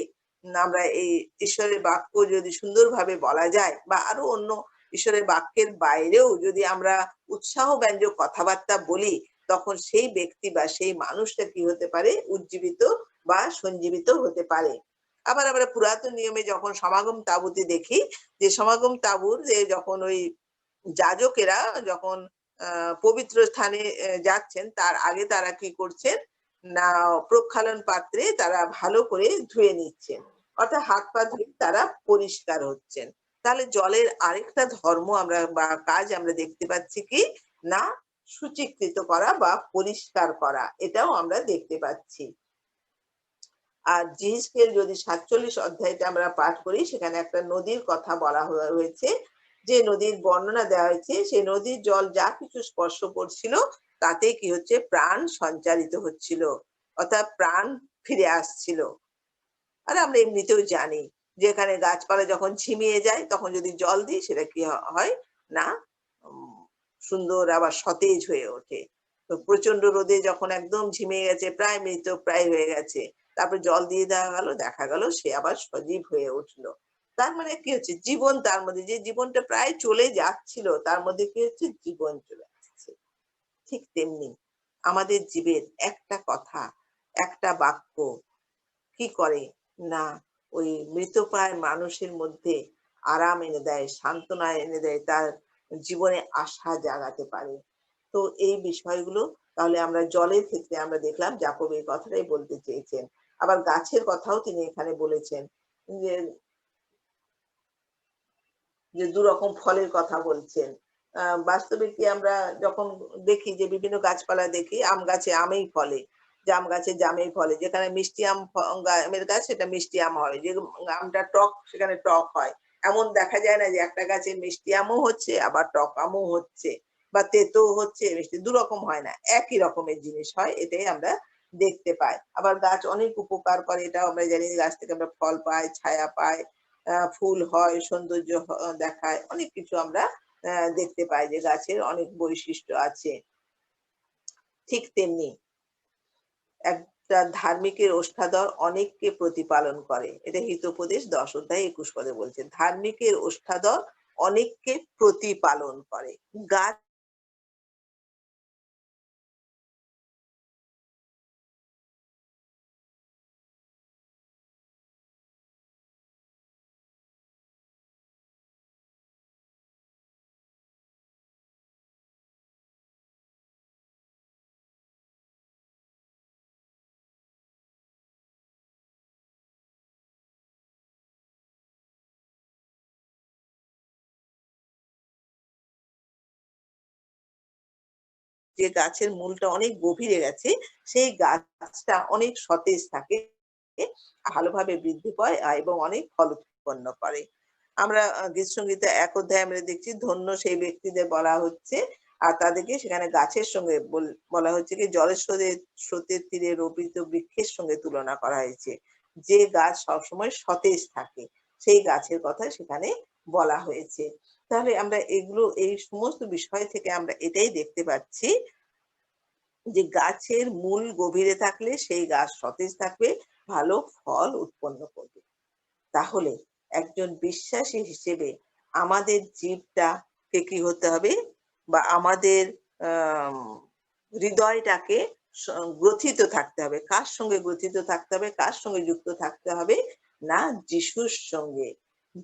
আমরা এই ঈশ্বরের বাক্য যদি সুন্দরভাবে বলা যায় বা আরো অন্য ঈশ্বরের বাক্যের বাইরেও যদি আমরা উৎসাহব্যঞ্জক কথাবার্তা বলি, তখন সেই ব্যক্তি বা সেই মানুষটা কি হতে পারে? উজ্জীবিত বা সঞ্জীবিত হতে পারে। আবার আমরা পুরাতন নিয়মে যখন সমাগম তাঁবুতে দেখি যে সমাগম তাঁবুর যে যখন ওই যাজকেরা যখন পবিত্র স্থানে যাচ্ছেন, তার আগে তারা কি করছেন? না, প্রক্ষালন পাত্রে তারা ভালো করে ধুয়ে নিচ্ছেন। অর্থাৎ হাত-পা ধুয়ে তারা পরিষ্কার হচ্ছেন। তাহলে জলের আরেকটা ধর্ম আমরা বা কাজ আমরা দেখতে পাচ্ছি কি? না, শুচিকৃত করা বা পরিষ্কার করা। এটাও আমরা দেখতে পাচ্ছি। আর জিহিজকেল যদি ৪৭ অধ্যায়টা আমরা পাঠ করি, সেখানে একটা নদীর কথা বলা হয়েছে। যে নদীর বর্ণনা দেওয়া হয়েছে, সেই নদীর জল যা কিছু স্পর্শ করছিল, তাতে কি হচ্ছে প্রাণ সঞ্চারিত হচ্ছিল, অর্থাৎ প্রাণ ফিরে আসছিল। আর আমরা এমনিতেও জানি যে এখানে গাছপালা যখন ঝিমিয়ে যায় তখন যদি জল দিই সেটা কি হয় না, উম, সুন্দর আবার সতেজ হয়ে ওঠে। তো প্রচন্ড রোদে যখন একদম ঝিমিয়ে গেছে, প্রায় মৃত প্রায় হয়ে গেছে, তারপর জল দিয়ে দেওয়া গেল, দেখা গেল সে আবার সজীব হয়ে উঠলো। তার মানে কি হচ্ছে, জীবন তার মধ্যে, যে জীবনটা প্রায় চলে যাচ্ছিল তার মধ্যে কি হচ্ছে, জীবন চলে আসছে। ঠিক তেমনি আমাদের জীবের একটা কথা, একটা বাক্য কি করে না, ওই মৃতপ্রায় মানুষের মধ্যে আরাম এনে দেয়, সান্ত্বনা এনে দেয়, তার জীবনে আশা জাগাতে পারে। তো এই বিষয়গুলো তাহলে আমরা জলের ক্ষেত্রে আমরা দেখলাম যাকব এই কথাটাই বলতে চেয়েছেন। আবার গাছের কথাও তিনি এখানে বলেছেন যে যে ২ রকম ফলের কথা বলছেন। বাস্তবে কি আমরা যখন দেখি যে বিভিন্ন গাছপালা দেখি, আম গাছে আমেই ফলে, জাম গাছে জামেই ফলে। যেখানে মিষ্টি আম আমের গাছ সেটা মিষ্টি আম হয়। যে আমটা টক সেখানে টক হয়। এমন দেখা যায় না যে একটা গাছে মিষ্টি আমও হচ্ছে আবার টক আমও হচ্ছে বা তেঁতোও হচ্ছে, মিষ্টি ২ রকম হয় না। একই রকমের জিনিস হয়। এটাই আমরা দেখতে পাই। আবার গাছ অনেক উপকার করে, এটাও আমরা জানি যে গাছ থেকে আমরা ফল পাই, ছায়া পাই। ফুল হয়, সৌন্দর্য দেখায়। অনেক কিছু আমরা দেখতে পাই যে গাছের অনেক বৈশিষ্ট্য আছে। ঠিক তেমনি একটা ধার্মিকের ওষ্ঠাধর অনেককে প্রতিপালন করে। এটা হিতোপদেশ ১০ অধ্যায় ২১ পদে বলছে। ধার্মিকের ওষ্ঠাধর অনেককে প্রতিপালন করে। গাছ যে গাছের মূলটা অনেক গভীরে গেছে, সেই গাছটা অনেক সতেজ থাকে, ভালোভাবে বৃদ্ধি পায় এবং অনেক ফল উৎপন্ন করে। আমরা গীত সংগীতে ১ অধ্যায়ে আমরা দেখছি ধন্য সেই ব্যক্তিদের বলা হচ্ছে। আর তাদেরকে সেখানে গাছের সঙ্গে বলা হচ্ছে কি জলের স্রোতের তীরে রোপিত বৃক্ষের সঙ্গে তুলনা করা হয়েছে। যে গাছ সবসময় সতেজ থাকে, সেই গাছের কথা সেখানে বলা হয়েছে। তাহলে আমরা এগুলো এই সমস্ত বিষয় থেকে আমরা এটাই দেখতে পাচ্ছি যে গাছের মূল গভীরে থাকলে সেই গাছ সতেজ থাকবে, ভালো ফল উৎপন্ন করবে। তাহলে একজন বিশ্বাসী হিসেবে আমাদের জীবটাকে কি হতে হবে, বা আমাদের আম হৃদয়টাকে স গ্রথিত থাকতে হবে। কার সঙ্গে গ্রথিত থাকতে হবে? কার সঙ্গে যুক্ত থাকতে হবে? না, যিশুর সঙ্গে।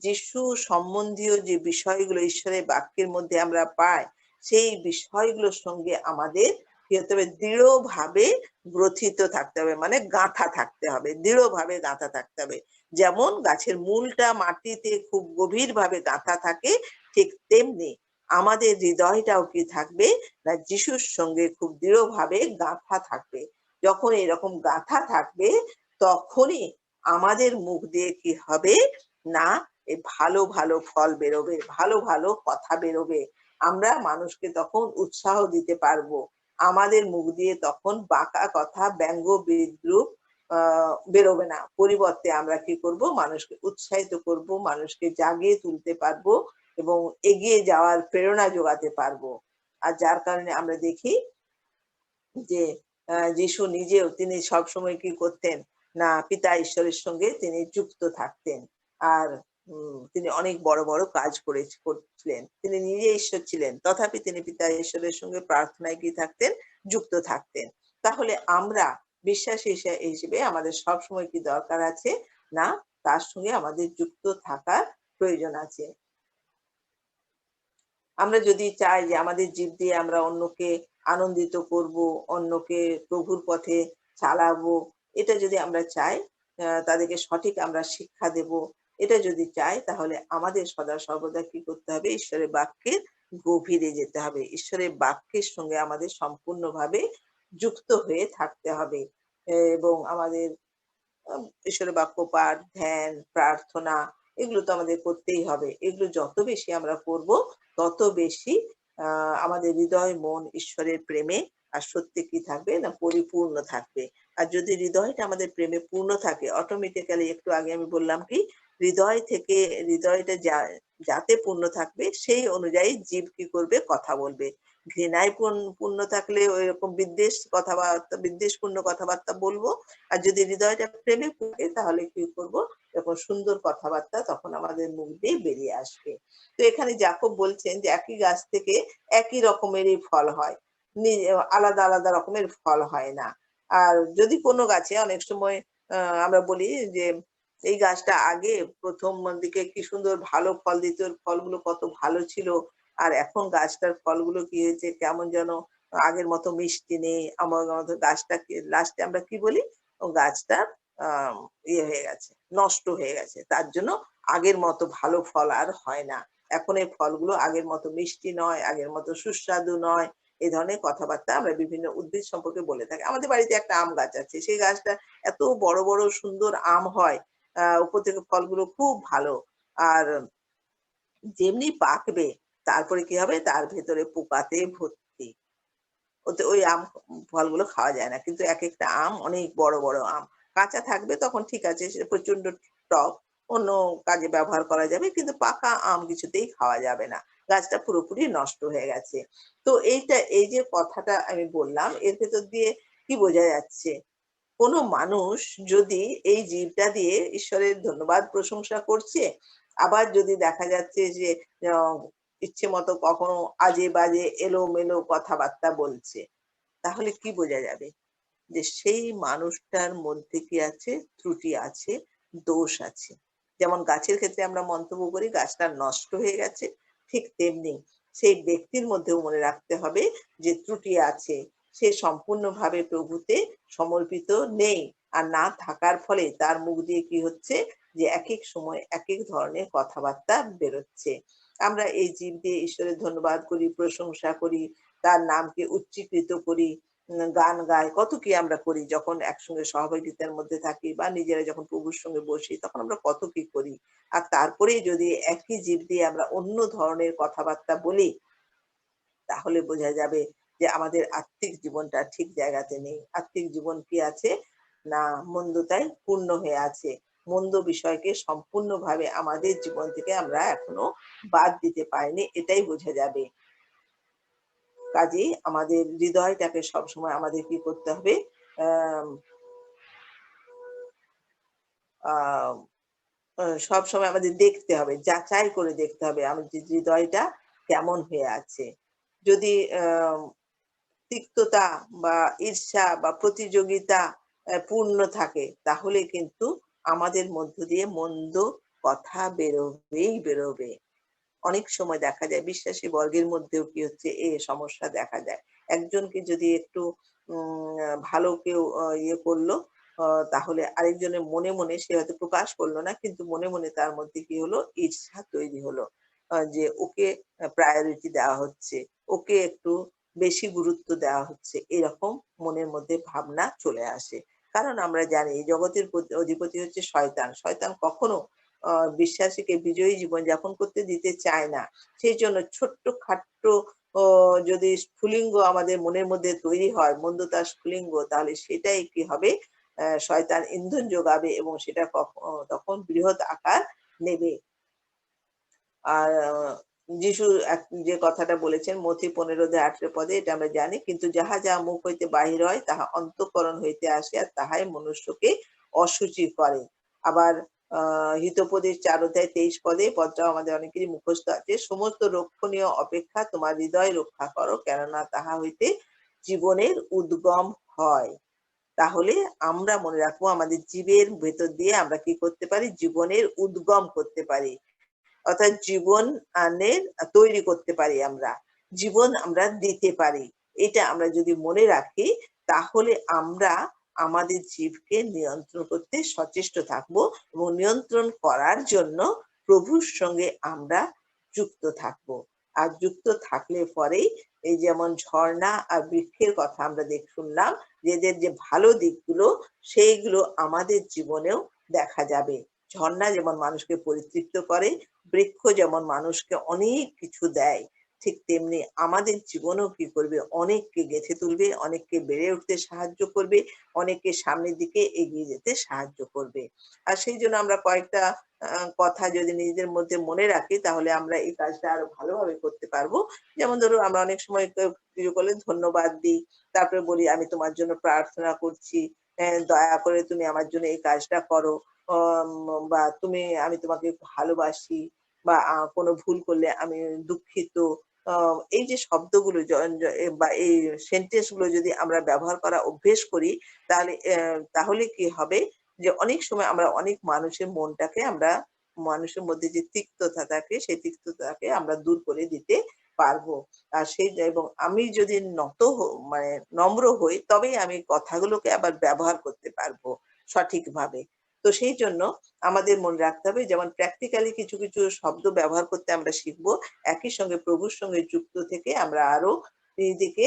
যিশু সম্বন্ধীয় যে বিষয়গুলো ঈশ্বরের বাক্যের মধ্যে আমরা পাই, সেই বিষয়গুলোর সঙ্গে আমাদের কি হতে হবে? দৃঢ়ভাবে গ্রথিত থাকতে হবে। মানে গাঁথা থাকতে হবে। দৃঢ়ভাবে গাঁথা থাকতে হবে। যেমন গাছের মূলটা মাটিতে খুব গভীরভাবে গাঁথা থাকে, ঠিক তেমনি আমাদের হৃদয়টাও কি থাকবে, না যিশুর সঙ্গে খুব দৃঢ়ভাবে গাঁথা থাকবে। যখন এরকম গাঁথা থাকবে তখনই আমাদের মুখ দিয়ে কি হবে, না এই ভালো ভালো ফল বেরোবে, ভালো ভালো কথা বেরোবে। আমরা মানুষকে তখন উৎসাহ দিতে পারবো। আমাদের মুখ দিয়ে তখন বাঁকা কথা, ব্যঙ্গ বিদ্রূপ বেরোবে না। পরিবর্তে আমরা কি করব, মানুষকে উৎসাহিত করব, মানুষকে জাগিয়ে তুলতে পারবো এবং এগিয়ে যাওয়ার প্রেরণা যোগাতে পারবো। আর যার কারণে আমরা দেখি যে যিশু নিজেও তিনি সবসময় কি করতেন, না পিতা ঈশ্বরের সঙ্গে তিনি যুক্ত থাকতেন। আর তিনি অনেক বড় বড় কাজ করছিলেন। তিনি নিজে ঈশ্বর ছিলেন, তথাপি তিনি পিতা ঈশ্বরের সঙ্গে প্রার্থনায় কি থাকতেন, যুক্ত থাকতেন। তাহলে আমরা বিশ্বাসী হিসেবে আমাদের সবসময় কি দরকার আছে, না তার সঙ্গে আমাদের যুক্ত থাকার প্রয়োজন আছে। আমরা যদি চাই যে আমাদের জীব দিয়ে আমরা অন্যকে আনন্দিত করব, অন্যকে প্রভুর পথে চালাবো, এটা যদি আমরা চাই, তাদেরকে সঠিক আমরা শিক্ষা দেব, এটা যদি চাই, তাহলে আমাদের সদা সর্বদা কি করতে হবে? ঈশ্বরের বাক্যের গভীরে যেতে হবে। ঈশ্বরের বাক্যের সঙ্গে আমাদের সম্পূর্ণভাবে যুক্ত হয়ে থাকতে হবে। এবং আমাদের ঈশ্বরের বাক্য পাঠ, ধ্যান, প্রার্থনা এগুলো তো আমাদের করতেই হবে। এগুলো যত বেশি আমরা করব, তত বেশি আমাদের হৃদয়, মন ঈশ্বরের প্রেমে আর সত্যি কি থাকবে না পরিপূর্ণ থাকবে। আর যদি হৃদয়টা আমাদের প্রেমে পূর্ণ থাকে অটোমেটিক্যালি একটু আগে আমি বললাম কি হৃদয় থেকে হৃদয়টা যাতে পূর্ণ থাকবে সেই অনুযায়ী জীব কি করবে কথা বলবে। ঘৃণায় পূর্ণ থাকলে ওইরকম বিদ্বেষপূর্ণ কথাবার্তা বলবো। আর যদি হৃদয়টা প্রেমে থাকে তাহলে কি করব এরকম সুন্দর কথাবার্তা তখন আমাদের মুখ দিয়ে বেরিয়ে আসবে। তো এখানে যাকব বলছেন যে একই গাছ থেকে একই রকমেরই ফল হয়। আলাদা আলাদা রকমের ফল হয় না। আর যদি কোনো গাছে অনেক সময় আমরা বলি যে এই গাছটা আগে ১ম দিকে কি সুন্দর ভালো ফল দিত, এর ফলগুলো কত ভালো ছিল। আর এখন গাছটার ফলগুলো কি হয়েছে কেমন যেন আগের মতো মিষ্টি নেই। আমার মতো গাছটাকে লাস্টে আমরা কি বলি? ও গাছটা আ ইয়ে হয়ে গেছে, নষ্ট হয়ে গেছে। তার জন্য আগের মতো ভালো ফল আর হয় না। এখন এই ফলগুলো আগের মতো মিষ্টি নয়, আগের মতো সুস্বাদু নয়। এই ধরনের কথাবার্তা আমরা বিভিন্ন উদ্ভিদ সম্পর্কে বলে থাকি। আমাদের বাড়িতে একটা আম গাছ আছে। সেই গাছটা এত বড়, বড় সুন্দর আম হয়। উপর থেকে ফলগুলো খুব ভালো। আর যেমনি পাকবে তারপরে কি হবে? তার ভেতরে পোকাতে ভর্তি। ওই আম ফলগুলো খাওয়া যায় না। কিন্তু একেকটা আম অনেক বড়, বড় আম। কাঁচা থাকবে তখন ঠিক আছে, সেটা প্রচন্ড টক। অন্য কাজে ব্যবহার করা যাবে। কিন্তু পাকা আম কিছুতেই খাওয়া যাবে না। গাছটা পুরোপুরি নষ্ট হয়ে গেছে। তো এই যে কথাটা আমি বললাম, এর ভেতর দিয়ে কি বোঝা যাচ্ছে? কোনো মানুষ যদি এই জীবটা দিয়ে ঈশ্বরের ধন্যবাদ প্রশংসা করছে, আবার যদি দেখা যাচ্ছে যে আ ইচ্ছে মতো কখনো আজে-বাজে এলোমেলো কথাবার্তা বলছে, তাহলে কি বোঝা যাবে? যে সেই মানুষটার মধ্যে কি আছে? ত্রুটি আছে, দোষ আছে। যেমন গাছের ক্ষেত্রে আমরা মন্তব্য করি গাছটা নষ্ট হয়ে গেছে, ঠিক তেমনি সেই ব্যক্তির মধ্যেও মনে রাখতে হবে যে ত্রুটি আছে। সে সম্পূর্ণভাবে প্রভুতে সমর্পিত নেই। আর না থাকার ফলে তার মুখ দিয়ে কি হচ্ছে? যে একেক সময় একেক ধরনের কথাবার্তা বেরোচ্ছে। আমরা এই জীব দিয়ে ঈশ্বরের ধন্যবাদ করি, প্রশংসা করি, তার নামকে উচ্চীকৃত করি। গান গাই, কত কি আমরা করি যখন একসঙ্গে সহভাগিতার মধ্যে থাকি বা নিজেরা যখন প্রভুর সঙ্গে বসি তখন আমরা কত কি করি। আর তারপরেই যদি একই জিভ দিয়ে আমরা অন্য ধরনের কথাবার্তা বলি, তাহলে বোঝা যাবে যে আমাদের আত্মিক জীবনটা ঠিক জায়গাতে নেই। আত্মিক জীবন কি আছে? না মন্দতায় পূর্ণ হয়ে আছে। মন্দ বিষয়কে সম্পূর্ণভাবে আমাদের জীবন থেকে আমরা এখনো বাদ দিতে পারিনি। এটাই বোঝা যাবে। কাজেই আমাদের হৃদয়টাকে সবসময় আমাদের কি করতে হবে? আম আ সবসময় আমাদের দেখতে হবে, যাচাই করে দেখতে হবে আমাদের হৃদয়টা কেমন হয়ে আছে। যদি আ তিক্ততা বা ঈর্ষা বা প্রতিযোগিতা পূর্ণ থাকে তাহলে কিন্তু আমাদের মধ্য দিয়ে মন্দ কথা বেরোবেই বেরোবে। অনেক সময় দেখা যায় বিশ্বাসী বর্গের মধ্যেও কি হচ্ছে সমস্যা দেখা যায়। একজনকে যদি একটু ভালো কেউ ইয়ে করলো আ তাহলে আরেকজনের মনে, মনে সে হয়তো প্রকাশ করল না। কিন্তু মনে, মনে তার মধ্যে কি হলো? ঈর্ষা তৈরি হলো। যে ওকে প্রায়োরিটি দেওয়া হচ্ছে। ওকে একটু বেশি গুরুত্ব দেওয়া হচ্ছে। এরকম মনের মধ্যে ভাবনা চলে আসে। কারণ আমরা জানি এই জগতের অধিপতি হচ্ছে শয়তান। শয়তান কখনো আ বিশ্বাসীকে বিজয়ী জীবনযাপন করতে দিতে চায় না। সেইজন্য ছোট্ট খাট্ট ও যদি স্ফুলিঙ্গ আমাদের মনের মধ্যে তৈরি হয়, মন্দতার স্ফুলিঙ্গ তাহলে সেটাই কি হবে? শয়তান ইন্ধন যোগাবে এবং সেটা তখন বৃহৎ আকার নেবে। আর যিশু যে কথাটা বলেছেন মথি ১৫-১৮ পদে এটা আমরা জানি। কিন্তু যাহা, যাহা মুখ হইতে বাহির হয় তাহা অন্তঃকরণ হইতে আসে আর তাহাই মনুষ্যকে অশুচি করে। আবার আ হিতোপদেশ ৪ অধ্যায় ২৩ পদে পদটাও আমাদের অনেকেরই মুখস্থ আছে। সমস্ত রক্ষণীয় অপেক্ষা তোমার হৃদয় রক্ষা করো, কেননা তাহা হইতে জীবনের উদ্গম হয়। তাহলে আমরা মনে রাখবো আমাদের জীবের ভেতর দিয়ে আমরা কি করতে পারি? জীবনের উদ্গম করতে পারি। অর্থাৎ জীবন তৈরি করতে পারি আমরা। জীবন আমরা দিতে পারি। এটা আমরা যদি মনে রাখি তাহলে আমরা আমাদের জীবকে নিয়ন্ত্রণ করতে সচেষ্ট থাকবো এবং নিয়ন্ত্রণ করার জন্য প্রভুর সঙ্গে আমরা যুক্ত থাকবো। আর যুক্ত থাকলে পরেই এই যেমন ঝর্ণা আর বৃক্ষের কথা আমরা শুনলাম যে এদের যে ভালো দিকগুলো সেইগুলো আমাদের জীবনেও দেখা যাবে। ঝর্ণা যেমন মানুষকে পরিতৃপ্ত করে, বৃক্ষ যেমন মানুষকে অনেক কিছু দেয়। ঠিক তেমনি আমাদের জীবনেও কি করবে? অনেককে গেঁথে তুলবে, অনেককে বেড়ে উঠতে সাহায্য করবে, অনেককে সামনের দিকে এগিয়ে যেতে সাহায্য করবে। আর সেইজন্য আমরা কয়েকটা কথা যদি নিজেদের মধ্যে মনে রাখি তাহলে আমরা এই কাজটা আরো ভালোভাবে করতে পারবো। যেমন ধরুন আমরা অনেক সময় কেউ কিছু করলে ধন্যবাদ দিই। তারপরে বলি, "আমি তোমার জন্য প্রার্থনা করছি। দয়া করে তুমি আমার জন্য এই কাজটা করো।" অম বা আমি তোমাকে ভালোবাসি বা কোনো ভুল করলে আমি দুঃখিত। আ এই যে শব্দগুলো জ জ এ বা এই সেন্টেন্স গুলো যদি আমরা ব্যবহার করা অভ্যেস করি, তাহলে কি হবে যে অনেক সময় আমরা অনেক মানুষের মনটাকে মানুষের মধ্যে যে তিক্ততা থাকে, সেই তিক্ততাকে আমরা দূর করে দিতে পারবো। আর এবং আমি যদি মানে নম্র হই, তবেই আমি কথাগুলোকে আবার ব্যবহার করতে পারবো সঠিকভাবে। তো সেইজন্য আমাদের মনে রাখতে হবে যেমন প্র্যাকটিক্যালি কিছু শব্দ ব্যবহার করতে আমরা শিখব। একই সঙ্গে প্রভুর সঙ্গে যুক্ত থেকে আমরা আরো নিজেকে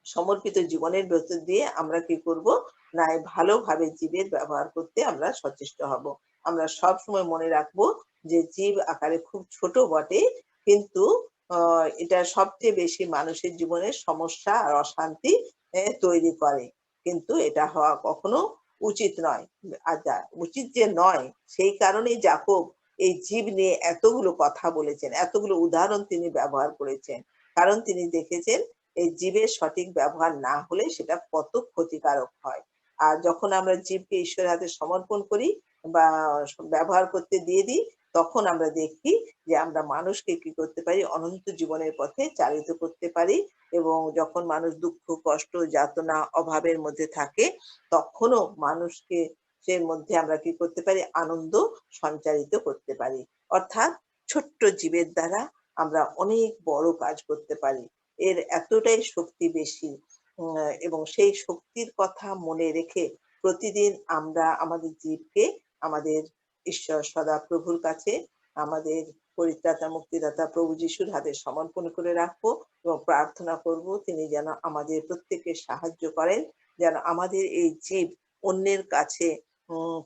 সমর্পিত জীবনের ভেতর দিয়ে আমরা কি করব? না ভালোভাবে জীবের ব্যবহার করতে আমরা সচেষ্ট হব। আমরা সবসময় মনে রাখবো যে জীব আকারে খুব ছোট বটে, কিন্তু আ এটা সবচেয়ে বেশি মানুষের জীবনে সমস্যা আর অশান্তি তৈরি করে। কিন্তু এটা হওয়া কখনো উচিত নয়। উচিত যে নয়, সেই কারণেই যাকব এই জীব নিয়ে এতগুলো কথা বলেছেন, এতগুলো উদাহরণ তিনি ব্যবহার করেছেন। কারণ তিনি দেখেছেন এই জীবের সঠিক ব্যবহার না হলে সেটা কত ক্ষতিকারক হয়। আর যখন আমরা জীবকে ঈশ্বরের হাতে সমর্পণ করি বা ব্যবহার করতে দিয়ে দিই, তখন আমরা দেখি যে আমরা মানুষকে কি করতে পারি? অনন্ত জীবনের পথে চালিত করতে পারি এবং যখন মানুষ দুঃখ, কষ্ট, যাতনা, অভাবের মধ্যে থাকে, তখনও মানুষকে সে মধ্যে আমরা কি করতে পারি? আনন্দ সঞ্চারিত করতে পারি। অর্থাৎ ছোট্ট জীবের দ্বারা আমরা অনেক বড় কাজ করতে পারি। এর এতটাই শক্তি বেশি। এবং সেই শক্তির কথা মনে রেখে প্রতিদিন আমরা আমাদের জীবকে আমাদের ঈশ্বর সদাপ্রভুর কাছে আমাদের পরিত্রাতা মুক্তিদাতা প্রভু যিশুর হাতে সমর্পণ করে রাখবো এবং প্রার্থনা করব তিনি যেন আমাদের প্রত্যেকের সাহায্য করেন। যেন আমাদের এই জীব অন্যের কাছে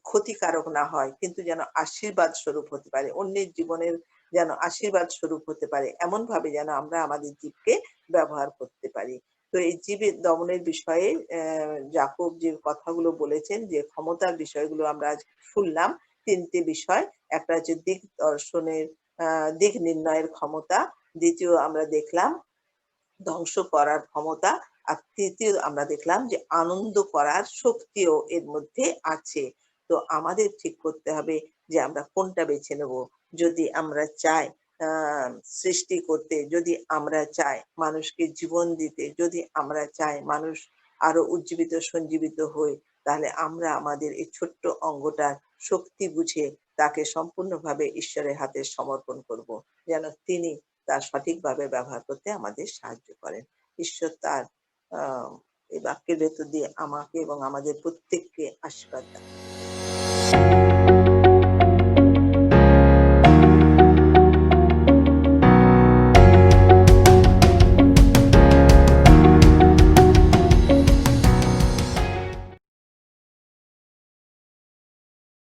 ক্ষতিকারক না হয়, কিন্তু যেন আশীর্বাদ স্বরূপ হতে পারে। অন্যের জীবনের যেন আশীর্বাদ স্বরূপ হতে পারে। এমনভাবে যেন আমরা আমাদের জীবকে ব্যবহার করতে পারি। তো এই জীবের দমনের বিষয়ে যাকব যে কথাগুলো বলেছেন, যে ক্ষমতার বিষয়গুলো আমরা আজ শুনলাম ৩ টে বিষয়। একটা হচ্ছে দিক দর্শনের আ দিক নির্ণয়ের ক্ষমতা। ২য় আমরা দেখলাম ধ্বংস করার ক্ষমতা। আর ৩য় আমরা দেখলাম যে আনন্দ করার শক্তিও এর মধ্যে আছে। তো আমাদের ঠিক করতে হবে যে আমরা কোনটা বেছে নেব। যদি আমরা চাই আ সৃষ্টি করতে, যদি আমরা চাই মানুষকে জীবন দিতে, যদি আমরা চাই মানুষ আরো উজ্জীবিত সঞ্জীবিত হই, তাহলে আমরা আমাদের এই ছোট্ট অঙ্গটার শক্তি বুঝে তাকে সম্পূর্ণভাবে ঈশ্বরের হাতে সমর্পণ করব। যেন তিনি তা সঠিকভাবে ব্যবহার করতে আমাদের সাহায্য করেন। ঈশ্বর তার আ এই বাক্যের ভেতর দিয়ে আমাকে এবং আমাদের প্রত্যেককে আশীর্বাদ দান।